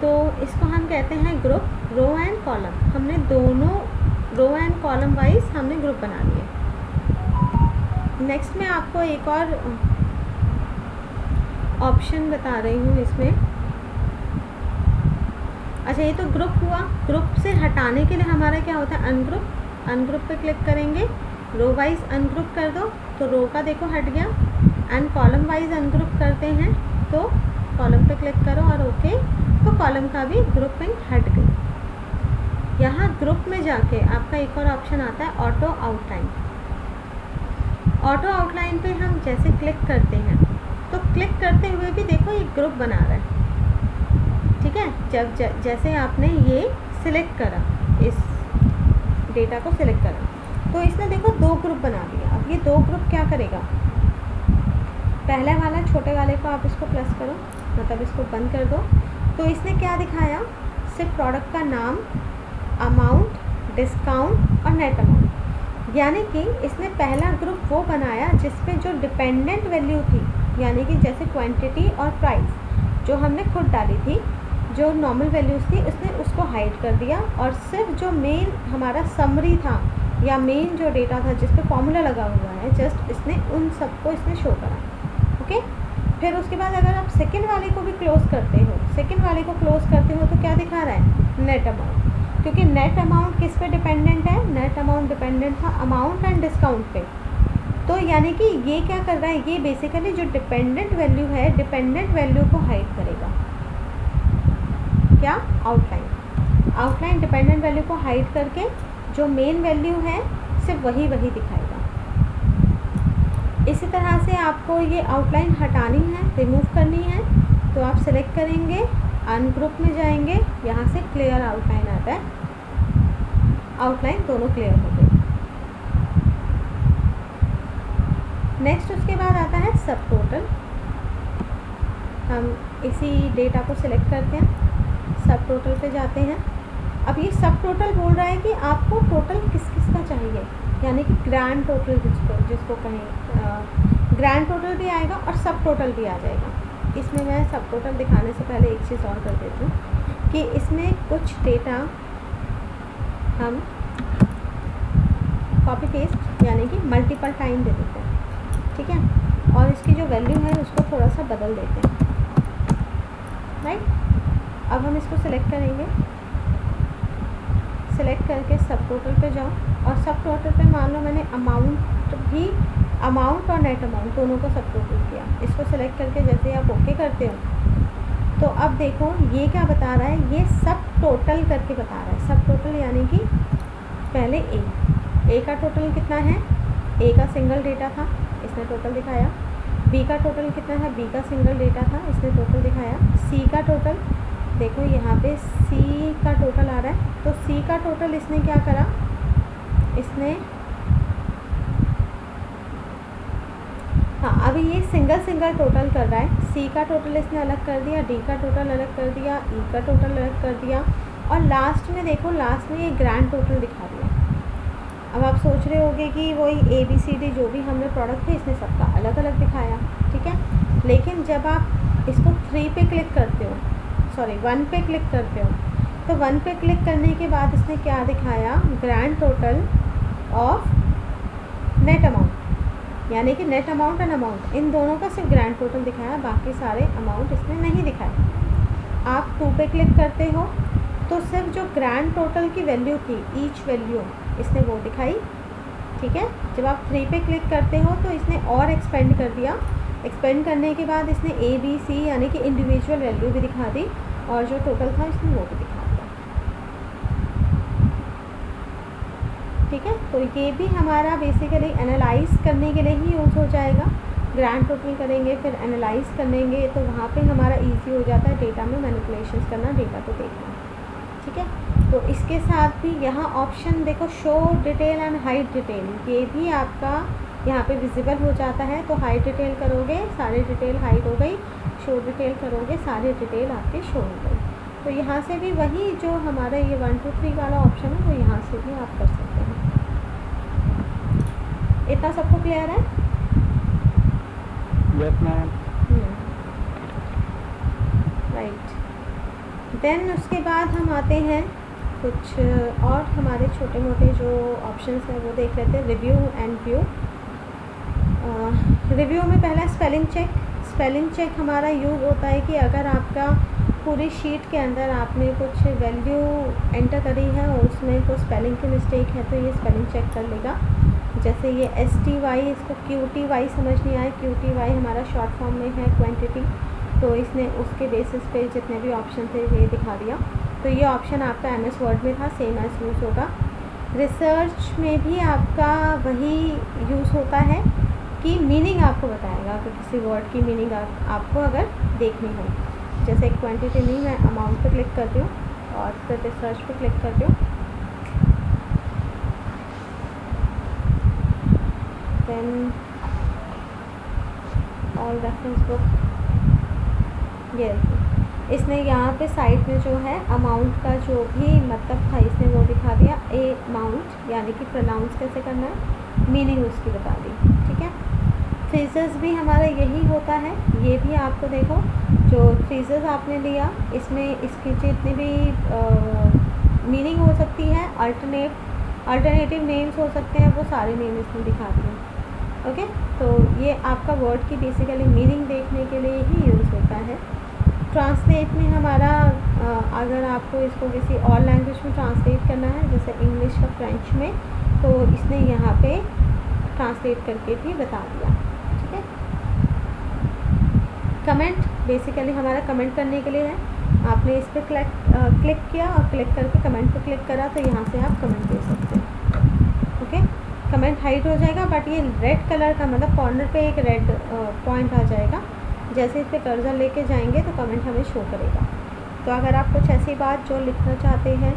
तो इसको हम कहते हैं ग्रुप। रो एंड कॉलम, हमने दोनों रो एंड कॉलम वाइज हमने ग्रुप बना लिए। नेक्स्ट मैं आपको एक और ऑप्शन बता रही हूँ इसमें। अच्छा, ये तो ग्रुप हुआ। ग्रुप से हटाने के लिए हमारा क्या होता है? अनग्रुप। अनग्रुप पे क्लिक करेंगे, रो वाइज अनग्रुप कर दो तो रो का देखो हट गया। एंड कॉलम वाइज अनग्रुप करते हैं तो कॉलम पे क्लिक करो और ओके, तो कॉलम का भी ग्रुपिंग हट गई। यहाँ ग्रुप में जाके आपका एक और ऑप्शन आता है ऑटो आउटलाइन। ऑटो आउटलाइन पे हम जैसे क्लिक करते हैं तो क्लिक करते हुए भी देखो ये ग्रुप बना रहा है, ठीक है। जब जैसे आपने ये सिलेक्ट करा, इस डेटा को सिलेक्ट करा, तो इसने देखो दो ग्रुप बना दिया। अब ये दो ग्रुप क्या करेगा? पहले वाला छोटे वाले को आप इसको प्लस करो, मतलब इसको बंद कर दो, तो इसने क्या दिखाया? सिर्फ प्रोडक्ट का नाम, अमाउंट, डिस्काउंट और नेट अमाउंट। यानी कि इसने पहला ग्रुप वो बनाया जिसपे जो डिपेंडेंट वैल्यू थी, यानी कि जैसे क्वांटिटी और प्राइस जो हमने खुद डाली थी, जो नॉर्मल वैल्यूज़ थी, उसने उसको हाइड कर दिया। और सिर्फ जो मेन हमारा समरी था या मेन जो डेटा था जिस पे फॉर्मूला लगा हुआ है, जस्ट इसने उन सबको इसने शो करा। ओके, फिर उसके बाद अगर आप सेकंड वाले को भी क्लोज़ करते हो, सेकंड वाले को क्लोज़ करते हो तो क्या दिखा रहा है? Net amount. क्योंकि नेट अमाउंट किस पे डिपेंडेंट है? नेट अमाउंट डिपेंडेंट था अमाउंट एंड डिस्काउंट पे। तो यानी कि ये क्या कर रहा है? ये बेसिकली जो डिपेंडेंट वैल्यू है, डिपेंडेंट वैल्यू को हाइड करेगा। क्या? आउटलाइन। आउटलाइन डिपेंडेंट वैल्यू को हाइड करके जो मेन वैल्यू है सिर्फ वही दिखाएगा। इसी तरह से आपको ये आउटलाइन हटानी है, रिमूव करनी है, तो आप सिलेक्ट करेंगे, अनग्रुप में जाएंगे, यहाँ से क्लियर आउटलाइन आता है। आउटलाइन दोनों क्लियर हो गए। नेक्स्ट उसके बाद आता है सब टोटल। हम इसी डेटा को सिलेक्ट करते हैं, सब टोटल पे जाते हैं। अब ये सब टोटल बोल रहा है कि आपको टोटल किस किस का चाहिए। यानी कि ग्रैंड टोटल जिसको कहें, ग्रैंड टोटल भी आएगा और सब टोटल भी आ जाएगा। इसमें मैं सब टोटल दिखाने से पहले एक चीज़ और कर देती हूँ कि इसमें कुछ डेटा हम कॉपी पेस्ट यानी कि मल्टीपल टाइम दे देते हैं, ठीक है, और इसकी जो वैल्यू है उसको थोड़ा सा बदल देते हैं, राइट। अब हम इसको सिलेक्ट करेंगे, सिलेक्ट करके सब टोटल पे जाओ और सब टोटल पे मान लो मैंने अमाउंट और नेट अमाउंट दोनों को सब टोटल किया। इसको सिलेक्ट करके जैसे आप ओके करते हो तो अब देखो ये क्या बता रहा है, ये सब टोटल करके बता रहा है। सब टोटल यानी कि पहले ए का टोटल कितना है, ए का सिंगल डेटा था, इसने टोटल दिखाया। बी का टोटल कितना है, बी का सिंगल डेटा था, इसने टोटल दिखाया। सी का टोटल देखो यहाँ पे सी का टोटल आ रहा है, तो सी का टोटल इसने क्या करा, इसने हाँ अभी ये सिंगल टोटल कर रहा है। सी का टोटल इसने अलग कर दिया, डी का टोटल अलग कर दिया, ई का टोटल अलग कर दिया और लास्ट में देखो लास्ट में ये ग्रैंड टोटल दिखा दिया। अब आप सोच रहे होंगे कि वही ABCD जो भी हमने प्रोडक्ट थे इसने सबका अलग अलग दिखाया, ठीक है। लेकिन जब आप इसको 3 पे क्लिक करते हो, सॉरी 1 पे क्लिक करते हो, तो 1 पे क्लिक करने के बाद इसने क्या दिखाया, grand total of net amount, यानी कि net amount and amount in दोनों का सिर्फ ग्रैंड टोटल दिखाया, बाकी सारे अमाउंट इसने नहीं दिखाए। आप 2 पे क्लिक करते हो तो सिर्फ जो ग्रैंड टोटल की वैल्यू थी, ईच वैल्यू इसने वो दिखाई, ठीक है। जब आप 3 पे क्लिक करते हो तो इसने और एक्सपेंड कर दिया, एक्सपेंड करने के बाद इसने ABC यानी कि इंडिविजुअल वैल्यू भी दिखा दी और जो टोटल था इसने वो भी दिखा दिया, ठीक है। तो ये भी हमारा बेसिकली एनालाइज करने के लिए ही यूज़ हो जाएगा। ग्रैंड टोटल करेंगे फिर एनालाइज करेंगे तो वहाँ पे हमारा इजी हो जाता है डेटा में मैनिपुलेशंस करना, डेटा को देखना, ठीक है। तो इसके साथ भी यहाँ ऑप्शन देखो show detail and hide detail, ये भी आपका यहाँ पे विजिबल हो जाता है। तो हाइड डिटेल करोगे सारी डिटेल हाइड हो गई, शो डिटेल करोगे सारी डिटेल आपकी शो हो गई। तो यहाँ से भी वही जो हमारा ये 1 2 3 वाला ऑप्शन है वो यहाँ से भी आप कर सकते हैं। इतना सबको क्लियर है? Yes ma'am. राइट, देन उसके बाद हम आते हैं कुछ और हमारे छोटे मोटे जो ऑप्शंस हैं वो देख लेते हैं। Review and view. रिव्यू में पहला स्पेलिंग चेक। स्पेलिंग चेक हमारा यूज़ होता है कि अगर आपका पूरी शीट के अंदर आपने कुछ वैल्यू एंटर करी है और उसमें कोई स्पेलिंग की मिस्टेक है तो ये स्पेलिंग चेक कर लेगा। जैसे ये STY, इसको QTY समझ नहीं आए, QTY हमारा शॉर्ट फॉर्म में है क्वांटिटी, तो इसने उसके बेसिस पे जितने भी ऑप्शन थे ये दिखा दिया। तो ये ऑप्शन आपका MS वर्ड में था, सेम एज यूज़ होगा। रिसर्च में भी आपका वही यूज़ होता है कि मीनिंग आपको बताएगा कि किसी वर्ड की मीनिंग आपको अगर देखनी हो। जैसे क्वांटिटी नहीं, मैं अमाउंट पे क्लिक करती हूँ और फिर रिसर्च पे क्लिक करती हूँ। देन ऑल रेफरेंस बुक, ये इसने यहाँ पे साइड में जो है अमाउंट का जो भी मतलब था इसने वो दिखा दिया। अमाउंट यानी कि प्रोनाउंस कैसे करना है, मीनिंग उसकी बता दी, ठीक है। फ्रेजेस भी हमारा यही होता है, ये भी आपको देखो जो फ्रेजेस आपने लिया इसमें इसकी जितनी भी मीनिंग हो सकती है, अल्टरनेटिव नेम्स हो सकते हैं, वो सारे नेम इसमें दिखा दिए, ओके। तो ये आपका वर्ड की बेसिकली मीनिंग देखने के लिए ही यूज़ होता है। ट्रांसलेट में हमारा अगर आपको इसको किसी और लैंग्वेज में ट्रांसलेट करना है, जैसे इंग्लिश का फ्रेंच में, तो इसने यहाँ पे ट्रांसलेट करके भी बता दिया, ठीक है। कमेंट बेसिकली हमारा कमेंट करने के लिए है। आपने इस पर क्लिक किया और क्लिक करके कमेंट पर क्लिक करा तो यहाँ से आप कमेंट दे सकते हैं, ओके। कमेंट हाइड हो जाएगा बट ये रेड कलर का मतलब कॉर्नर पे एक रेड पॉइंट आ जाएगा, जैसे इस पर कर्सर लेके जाएंगे तो कमेंट हमें शो करेगा। तो अगर आप कुछ ऐसी बात जो लिखना चाहते हैं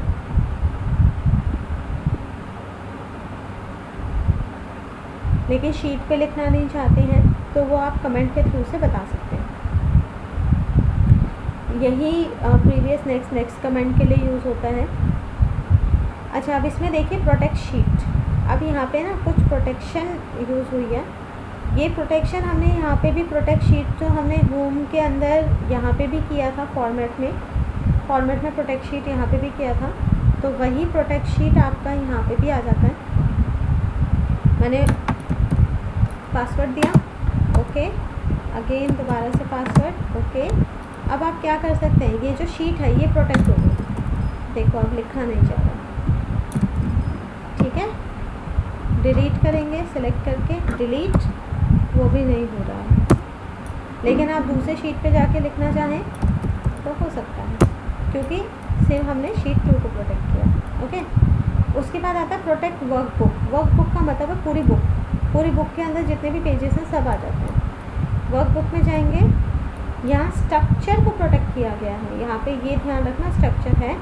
लेकिन शीट पे लिखना नहीं चाहते हैं तो वो आप कमेंट के थ्रू से बता सकते हैं। यही प्रीवियस नेक्स्ट कमेंट के लिए यूज़ होता है। अच्छा, अब इसमें देखिए प्रोटेक्ट शीट। अब यहाँ पे ना कुछ प्रोटेक्शन यूज़ हुई है। ये प्रोटेक्शन हमने यहाँ पे भी प्रोटेक्ट शीट जो हमने होम के अंदर यहाँ पे भी किया था फॉर्मेट में प्रोटेक्ट शीट यहाँ पे भी किया था, तो वही प्रोटेक्ट शीट आपका यहाँ पे भी आ जाता है। मैंने पासवर्ड दिया, ओके, अगेन दोबारा से पासवर्ड, ओके। अब आप क्या कर सकते हैं, ये जो शीट है ये प्रोटेक्ट हो गई, देखो अब लिखा नहीं जा रहा, ठीक है। डिलीट करेंगे सिलेक्ट करके, डिलीट, वो भी नहीं हो रहा है। लेकिन आप दूसरे शीट पे जाके लिखना चाहें तो हो सकता है, क्योंकि सिर्फ हमने शीट 2 को प्रोटेक्ट किया, ओके। उसके बाद आता है प्रोटेक्ट वर्कबुक का मतलब है पूरी बुक के अंदर जितने भी पेजेस हैं सब आ जाते हैं। वर्कबुक में जाएंगे, यहाँ स्ट्रक्चर को प्रोटेक्ट किया गया है। यहाँ पे ये ध्यान रखना स्ट्रक्चर है,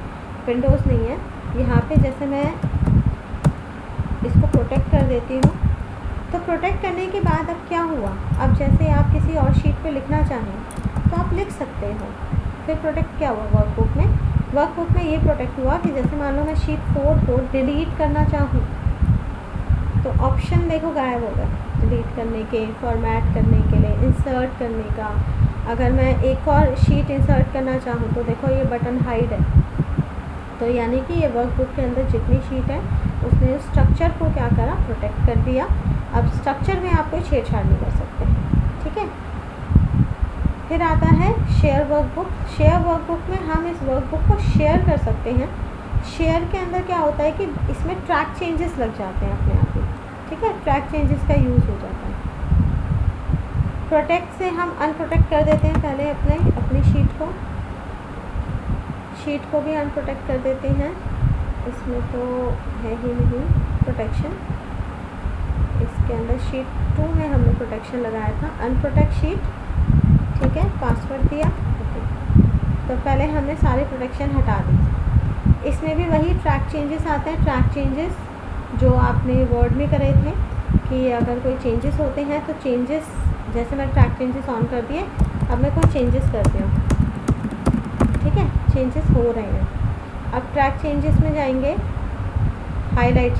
विंडोज़ नहीं है। यहाँ पे जैसे मैं इसको प्रोटेक्ट कर देती हूँ, तो प्रोटेक्ट करने के बाद अब क्या हुआ, अब जैसे आप किसी और शीट पे लिखना चाहें तो आप लिख सकते हो। फिर प्रोटेक्ट क्या हुआ वर्कबुक में ये प्रोटेक्ट हुआ कि जैसे मान लो मैं शीट 4 को डिलीट करना चाहूँ तो ऑप्शन देखो गायब हो गया, डिलीट करने के, फॉर्मेट करने के लिए, इंसर्ट करने का। अगर मैं एक और शीट इंसर्ट करना चाहूँ तो देखो ये बटन हाइड है, तो यानी कि ये वर्कबुक के अंदर जितनी शीट है उसने स्ट्रक्चर को क्या करा, प्रोटेक्ट कर दिया। अब स्ट्रक्चर में आप कोई छेड़छाड़ नहीं कर सकते, ठीक है। फिर आता है शेयर वर्कबुक में हम इस वर्कबुक को शेयर कर सकते हैं। शेयर के अंदर क्या होता है कि इसमें ट्रैक चेंजेस लग जाते हैं अपने आप ही, ठीक है, ट्रैक चेंजेस का यूज़ हो जाता है। प्रोटेक्ट से हम अनप्रोटेक्ट कर देते हैं पहले अपनी शीट को भी अनप्रोटेक्ट कर देते हैं। इसमें तो है ही नहीं प्रोटेक्शन, इसके अंदर शीट 2 में हमने प्रोटेक्शन लगाया था, अनप्रोटेक्ट शीट, ठीक है, पासवर्ड दिया, ओके। तो पहले हमने सारी प्रोटेक्शन हटा दी। इसमें भी वही ट्रैक चेंजेस आते हैं, ट्रैक चेंजेस जो आपने वर्ड में करे थे कि अगर कोई चेंजेस होते हैं तो चेंजेस, जैसे मैं ट्रैक चेंजेस ऑन कर दिए, अब मैं कोई चेंजेस करती हूँ, ठीक है, चेंजेस हो रहे हैं। अब ट्रैक चेंजेस में जाएंगे, हाईलाइट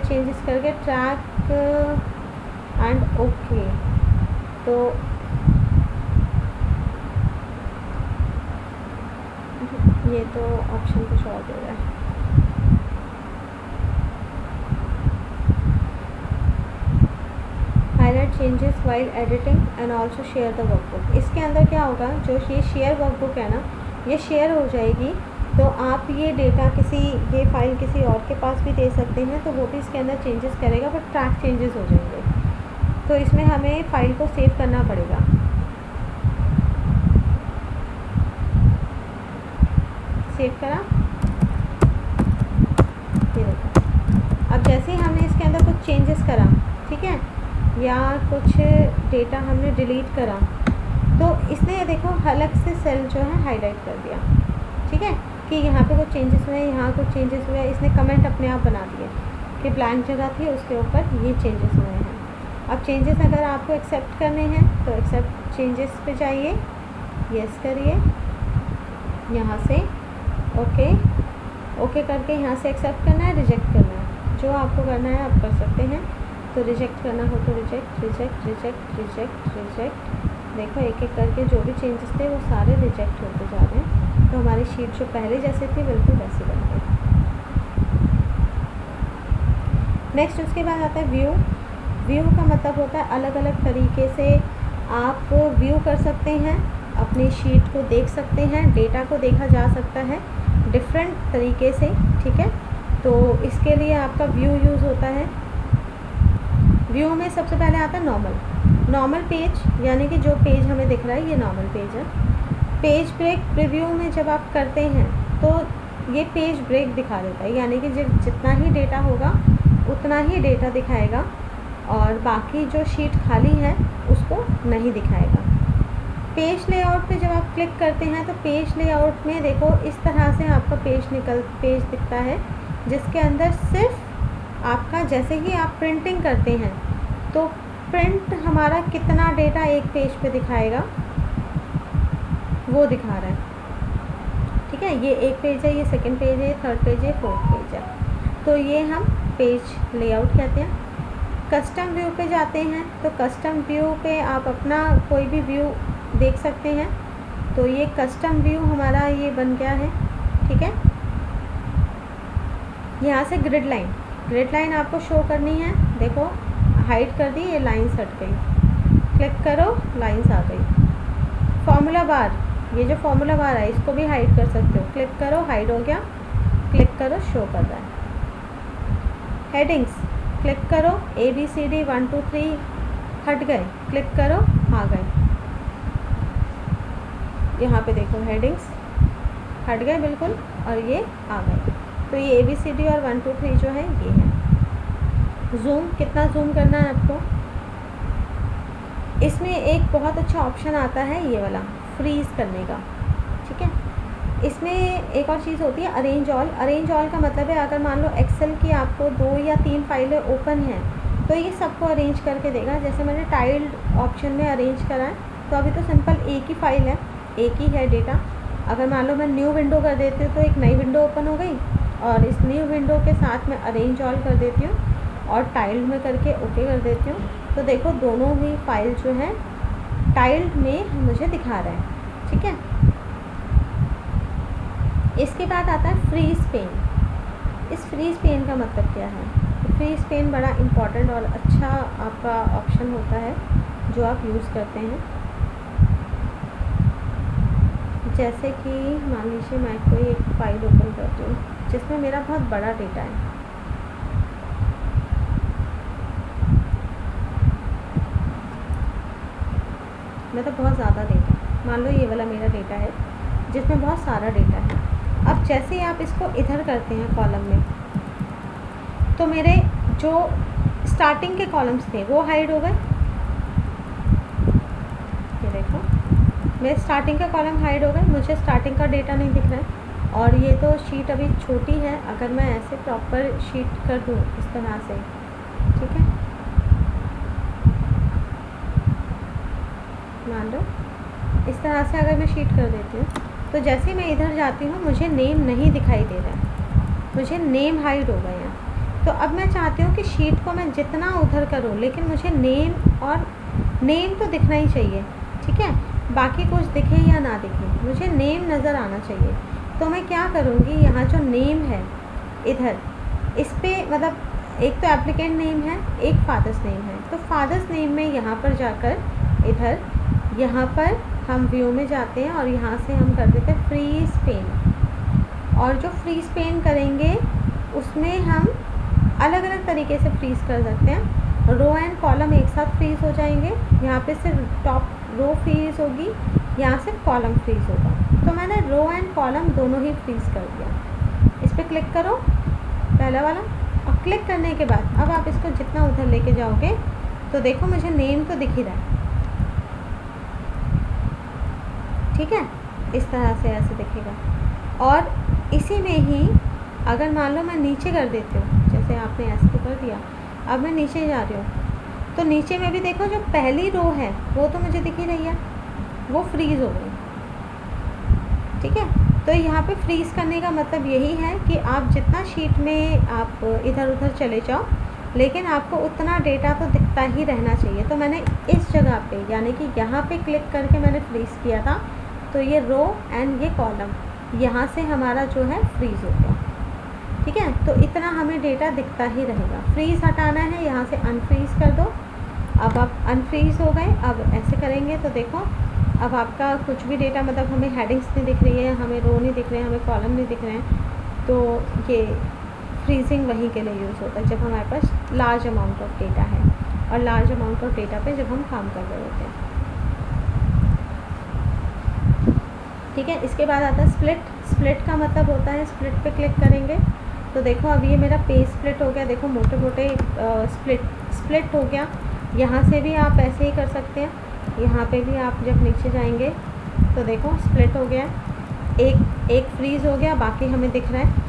चेंजेस करके ट्रैक एंड ओके। तो ये तो ऑप्शन कुछ और दे रहा है, highlight changes while editing and also share the workbook. इसके अंदर क्या होगा, जो ये शेयर वर्कबुक है ना, ये शेयर हो जाएगी, तो आप ये डेटा ये फाइल किसी और के पास भी दे सकते हैं, तो वो भी इसके अंदर चेंजेस करेगा, बट ट्रैक चेंजेस हो जाएंगे। तो इसमें हमें फ़ाइल को सेव करना पड़ेगा। सेव करा, ये देखो। अब जैसे ही हमने इसके अंदर कुछ चेंजेस करा, ठीक है, या कुछ डेटा हमने डिलीट करा, तो इसने देखो अलग से सेल जो है हाईलाइट कर दिया, ठीक है, कि यहाँ पे कुछ चेंजेस हुए, यहाँ कुछ चेंजेस हुए। इसने कमेंट अपने आप बना दिए कि ब्लैंक जगह थी उसके ऊपर ये चेंजेस हुए हैं। अब चेंजेस अगर आपको एक्सेप्ट करने हैं तो एक्सेप्ट चेंजेस पे जाइए, यस करिए यहाँ से, ओके करके यहाँ से एक्सेप्ट करना है, रिजेक्ट करना है, जो आपको करना है आप कर सकते हैं। तो रिजेक्ट करना हो तो रिजेक्ट। देखो एक एक करके जो भी चेंजेस थे वो सारे रिजेक्ट होते जा रहे हैं, तो हमारी शीट जो पहले जैसे थी बिल्कुल वैसी बन गई। नेक्स्ट उसके बाद आता है व्यू का मतलब होता है अलग अलग तरीके से आप व्यू कर सकते हैं, अपनी शीट को देख सकते हैं, डेटा को देखा जा सकता है डिफरेंट तरीके से, ठीक है। तो इसके लिए आपका व्यू यूज़ होता है। व्यू में सबसे पहले आता है नॉर्मल पेज, यानी कि जो पेज हमें दिख रहा है ये नॉर्मल पेज है। पेज ब्रेक प्रीव्यू में जब आप करते हैं तो ये पेज ब्रेक दिखा देता है, यानी कि जितना ही डेटा होगा उतना ही डेटा दिखाएगा और बाकी जो शीट खाली है उसको नहीं दिखाएगा। पेज लेआउट पे जब आप क्लिक करते हैं तो पेज लेआउट में देखो इस तरह से आपका पेज दिखता है, जिसके अंदर सिर्फ आपका, जैसे ही आप प्रिंटिंग करते हैं तो प्रिंट हमारा कितना डेटा एक पेज पे दिखाएगा वो दिखा रहा है, ठीक है। ये एक पेज है, ये सेकंड पेज है, थर्ड पेज है, फोर्थ पेज है। तो ये हम पेज लेआउट कहते हैं। कस्टम व्यू पे जाते हैं तो कस्टम व्यू पे आप अपना कोई भी व्यू देख सकते हैं। तो ये कस्टम व्यू हमारा ये बन गया है, ठीक है। यहाँ से ग्रिड लाइन आपको शो करनी है। देखो हाइड कर दी, ये लाइन्स हट गई। क्लिक करो, लाइन्स आ गई। फॉर्मूला बार, ये जो फॉर्मूला बार है इसको भी हाइड कर सकते हो। क्लिक करो, हाइड हो गया। क्लिक करो, शो कर रहा है। हेडिंग्स, क्लिक करो, ABCD 1 2 3 हट गए। क्लिक करो, आ गए। यहाँ पे देखो हेडिंग्स हट गए बिल्कुल और ये आ गए। तो ये ABCD और 1 2 3 जो है ये है। जूम, कितना जूम करना है आपको। इसमें एक बहुत अच्छा ऑप्शन आता है ये वाला, फ्रीज़ करने का, ठीक है। इसमें एक और चीज़ होती है अरेंज ऑल। अरेंज ऑल का मतलब है अगर मान लो एक्सेल की आपको 2 या 3 फाइलें ओपन हैं तो ये सबको अरेंज करके देगा। जैसे मैंने टाइल्ड ऑप्शन में अरेंज करा है, तो अभी तो सिंपल एक ही फाइल है, एक ही है डेटा। अगर मान लो मैं न्यू विंडो कर देती हूँ तो एक नई विंडो ओपन हो गई, और इस न्यू विंडो के साथ मैं अरेंज ऑल कर देती हूँ और टाइल्ड में करके ओके कर देती हूँ। तो देखो दोनों ही फाइल जो है टाइल्ड में मुझे दिखा रहा है, ठीक है। इसके बाद आता है फ्रीज पेन। इस फ्रीज पेन का मतलब क्या है। फ्रीज पेन बड़ा इम्पॉर्टेंट और अच्छा आपका ऑप्शन होता है जो आप यूज़ करते हैं। जैसे कि मान लीजिए मैं कोई एक फ़ाइल ओपन करती हूँ जिसमें मेरा बहुत बड़ा डेटा है। मतलब बहुत ज़्यादा डेटा, मान लो ये वाला मेरा डेटा है जिसमें बहुत सारा डेटा है। अब जैसे ही आप इसको इधर करते हैं कॉलम में, तो मेरे जो स्टार्टिंग के कॉलम्स थे वो हाइड हो गए। ये देखो मेरे स्टार्टिंग का कॉलम हाइड हो गए, मुझे स्टार्टिंग का डेटा नहीं दिख रहा है। और ये तो शीट अभी छोटी है, अगर मैं ऐसे प्रॉपर शीट कर दूँ इस तरह से, ठीक है, मान लो इस तरह से अगर मैं शीट कर देती हूँ तो जैसे मैं इधर जाती हूँ मुझे नेम नहीं दिखाई दे रहा है, मुझे नेम हाइड हो गए हैं। तो अब मैं चाहती हूँ कि शीट को मैं जितना उधर करूँ लेकिन मुझे नेम तो दिखना ही चाहिए, ठीक है। बाकी कुछ दिखे या ना दिखे, मुझे नेम नज़र आना चाहिए। तो मैं क्या करूँगी, यहाँ जो नेम है इधर इस पर, मतलब एक तो एप्लीकेंट नेम है, एक फादर्स नेम है। तो फादर्स नेम में यहाँ पर जाकर इधर यहाँ पर हम व्यू में जाते हैं और यहाँ से हम कर देते हैं फ्रीज पेन। और जो फ्रीज पेन करेंगे उसमें हम अलग अलग तरीके से फ्रीज़ कर सकते हैं। रो एंड कॉलम एक साथ फ्रीज़ हो जाएंगे। यहाँ पे सिर्फ टॉप रो फ्रीज़ होगी, यहाँ से कॉलम फ्रीज़ होगा। तो मैंने रो एंड कॉलम दोनों ही फ्रीज़ कर दिया। इस पर क्लिक करो, पहला वाला, और क्लिक करने के बाद अब आप इसको जितना उधर लेके जाओगे तो देखो मुझे नेम तो दिख ही रहा है, ठीक है। इस तरह से ऐसे दिखेगा। और इसी में ही अगर मान लो मैं नीचे कर देती हूँ, जैसे आपने ऐसे तो कर दिया, अब मैं नीचे जा रही हूँ तो नीचे में भी देखो जो पहली रो है वो तो मुझे दिख ही रही है, वो फ्रीज़ हो गई, ठीक है। तो यहाँ पे फ्रीज़ करने का मतलब यही है कि आप जितना शीट में आप इधर उधर चले जाओ लेकिन आपको उतना डेटा तो दिखता ही रहना चाहिए। तो मैंने इस जगह पे यानी कि यहाँ पे क्लिक करके मैंने फ्रीज़ किया था, तो ये रो एंड ये कॉलम यहाँ से हमारा जो है फ्रीज़ हो गया, ठीक है। तो इतना हमें डेटा दिखता ही रहेगा। फ्रीज़ हटाना है, यहाँ से अनफ्रीज़ कर दो। अब आप अनफ्रीज़ हो गए। अब ऐसे करेंगे तो देखो अब आपका कुछ भी डेटा, मतलब हमें हेडिंग्स नहीं दिख रही है, हमें रो नहीं दिख रहे हैं, हमें कॉलम नहीं दिख रहे हैं। तो ये फ्रीजिंग वहीं के लिए यूज़ होता है जब हमारे पास लार्ज अमाउंट ऑफ डेटा है, और लार्ज अमाउंट ऑफ डेटा पे जब हम काम कर रहे होते हैं, ठीक है। इसके बाद आता है स्प्लिट का मतलब होता है, स्प्लिट पे क्लिक करेंगे तो देखो अब ये मेरा पेज स्प्लिट हो गया। देखो मोटे मोटे स्प्लिट हो गया। यहाँ से भी आप ऐसे ही कर सकते हैं, यहाँ पे भी आप जब नीचे जाएंगे तो देखो स्प्लिट हो गया, एक फ्रीज़ हो गया, बाकी हमें दिख रहा है।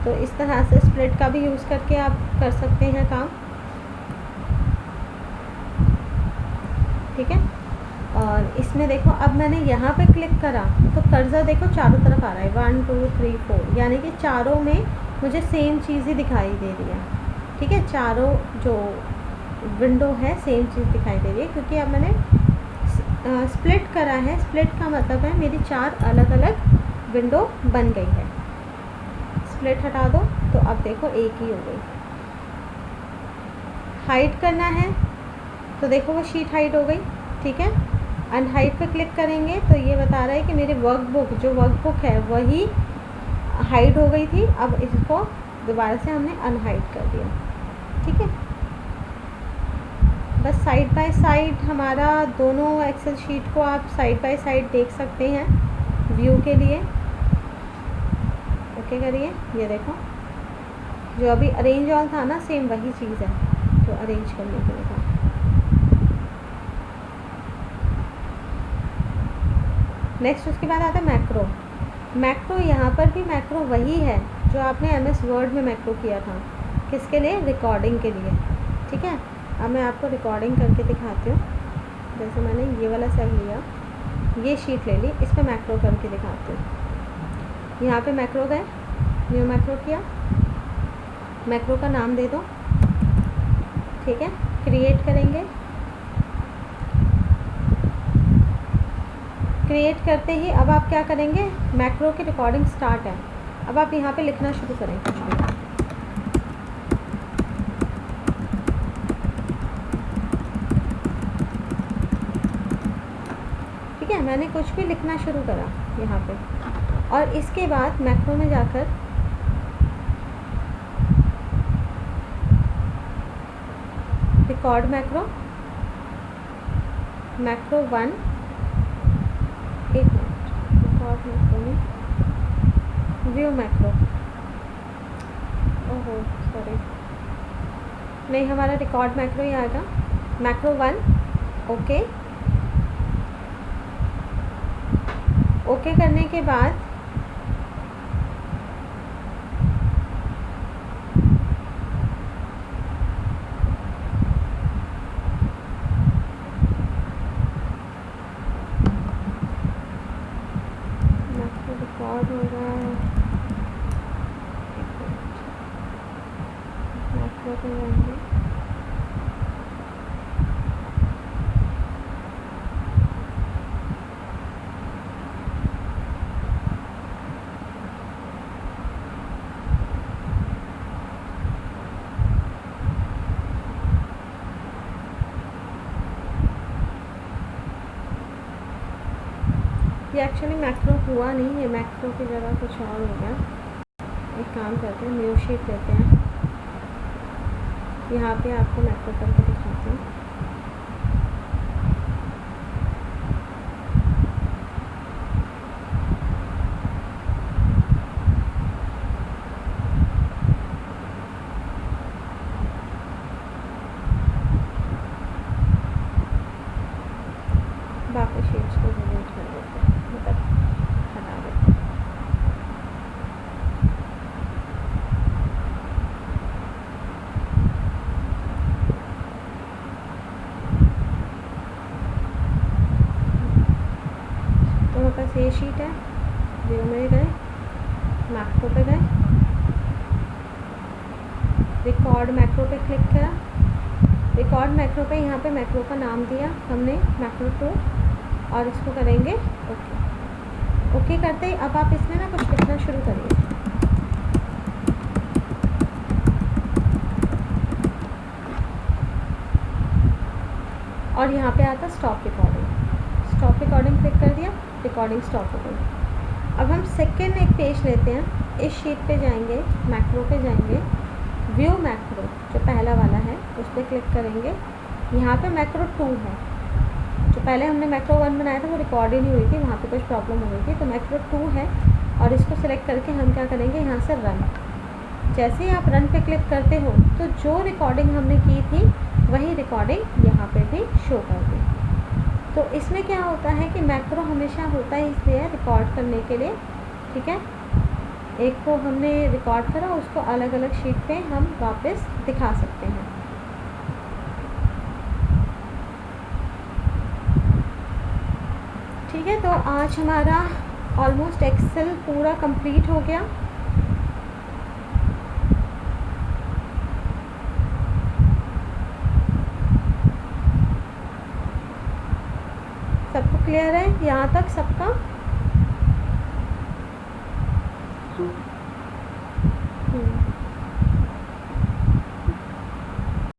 तो इस तरह से स्प्लिट का भी यूज़ करके आप कर सकते हैं काम, ठीक है। और इसमें देखो अब मैंने यहाँ पे क्लिक करा तो कर्सर देखो चारों तरफ आ रहा है, 1 2 3 4, यानी कि चारों में मुझे सेम चीज़ ही दिखाई दे रही है, ठीक है। चारों जो विंडो है सेम चीज़ दिखाई दे रही है, क्योंकि अब मैंने स्प्लिट करा है। स्प्लिट का मतलब है मेरी 4 अलग अलग विंडो बन गई है। स्प्लिट हटा दो तो अब देखो एक ही हो गई। हाइड करना है तो देखो वो शीट हाइड हो गई, ठीक है। अनहाइड पे क्लिक करेंगे तो ये बता रहा है कि मेरी वर्कबुक, जो वर्कबुक है वही हाइड हो गई थी, अब इसको दोबारा से हमने अनहाइड कर दिया, ठीक है। बस साइड बाय साइड हमारा दोनों एक्सेल शीट को आप साइड बाय साइड देख सकते हैं व्यू के लिए। ओके करिए, ये देखो जो अभी अरेंज ऑल था ना, सेम वही चीज़ है जो अरेंज करने के लिए था। नेक्स्ट उसके बाद आता है मैक्रो। मैक्रो यहाँ पर भी मैक्रो वही है जो आपने एमएस वर्ड में मैक्रो किया था। किसके लिए? रिकॉर्डिंग के लिए, ठीक है। अब मैं आपको रिकॉर्डिंग करके दिखाती हूँ। जैसे मैंने ये वाला सेल लिया, ये शीट ले ली, इस पर मैक्रो करके दिखाती हूँ। यहाँ पे मैक्रो गए, न्यू मैक्रो किया, मैक्रो का नाम दे दो, ठीक है। क्रिएट करेंगे, क्रिएट करते ही अब आप क्या करेंगे, मैक्रो की रिकॉर्डिंग स्टार्ट है। अब आप यहाँ पे लिखना शुरू करें कुछ भी, ठीक है। मैंने कुछ भी लिखना शुरू करा यहाँ पे, और इसके बाद मैक्रो में जाकर रिकॉर्ड मैक्रो, मैक्रो 1, एक मिनट, रिकॉर्ड मैक्रो में व्यू मैक्रो, ओहो सॉरी, नहीं हमारा रिकॉर्ड मैक्रो ही आएगा। Macro 1, okay. ओके करने के बाद रिकॉर्ड हो रहा है, मैक्रो पे जाएंगे, ये एक्चुअली मैक्रो हुआ नहीं है, मैक्रो की जगह कुछ और हो गया। एक काम करते हैं, न्यू शीट लेते हैं, यहाँ पे आपको मैक्रो करके दिखाते हैं। बाकी शीट्स को डिलीट कर देते हैं, मतलब हटा देते हैं। तो मेरे पास ये शीट है, व्यू में गए, मैक्रो पे गए, रिकॉर्ड मैक्रो पे क्लिक करा, रिकॉर्ड मैक्रो पे यहाँ पे मैक्रो का नाम दिया हमने मैक्रो 2, और इसको करेंगे ओके। ओके करते ही अब आप इसमें ना कुछ लिखना शुरू करिए। और यहाँ पे आता stop recording, stop recording click कर दिया, रिकॉर्डिंग स्टॉप हो गई। अब हम सेकेंड एक पेज लेते हैं, इस शीट पे जाएंगे, मैक्रो पे जाएंगे, व्यू मैक्रो जो पहला वाला है उस पर क्लिक करेंगे। यहाँ पे मैक्रो 2 है, जो पहले हमने मैक्रो 1 बनाया था वो रिकॉर्ड ही नहीं हुई थी, वहाँ पे कुछ प्रॉब्लम हो गई थी, तो मैक्रो 2 है। और इसको सिलेक्ट करके हम क्या करेंगे, यहाँ से रन। जैसे ही आप रन पे क्लिक करते हो तो जो रिकॉर्डिंग हमने की थी वही रिकॉर्डिंग यहाँ पे भी शो कर दी। तो इसमें क्या होता है कि मैक्रो हमेशा होता है इसलिए रिकॉर्ड करने के लिए, ठीक है। एक को हमने रिकॉर्ड करा, उसको अलग अलग शीट पे हम वापस दिखा सकते हैं। ठीक है, तो आज हमारा ऑलमोस्ट एक्सेल पूरा कंप्लीट हो गया। सबको क्लियर है यहाँ तक सबका? तो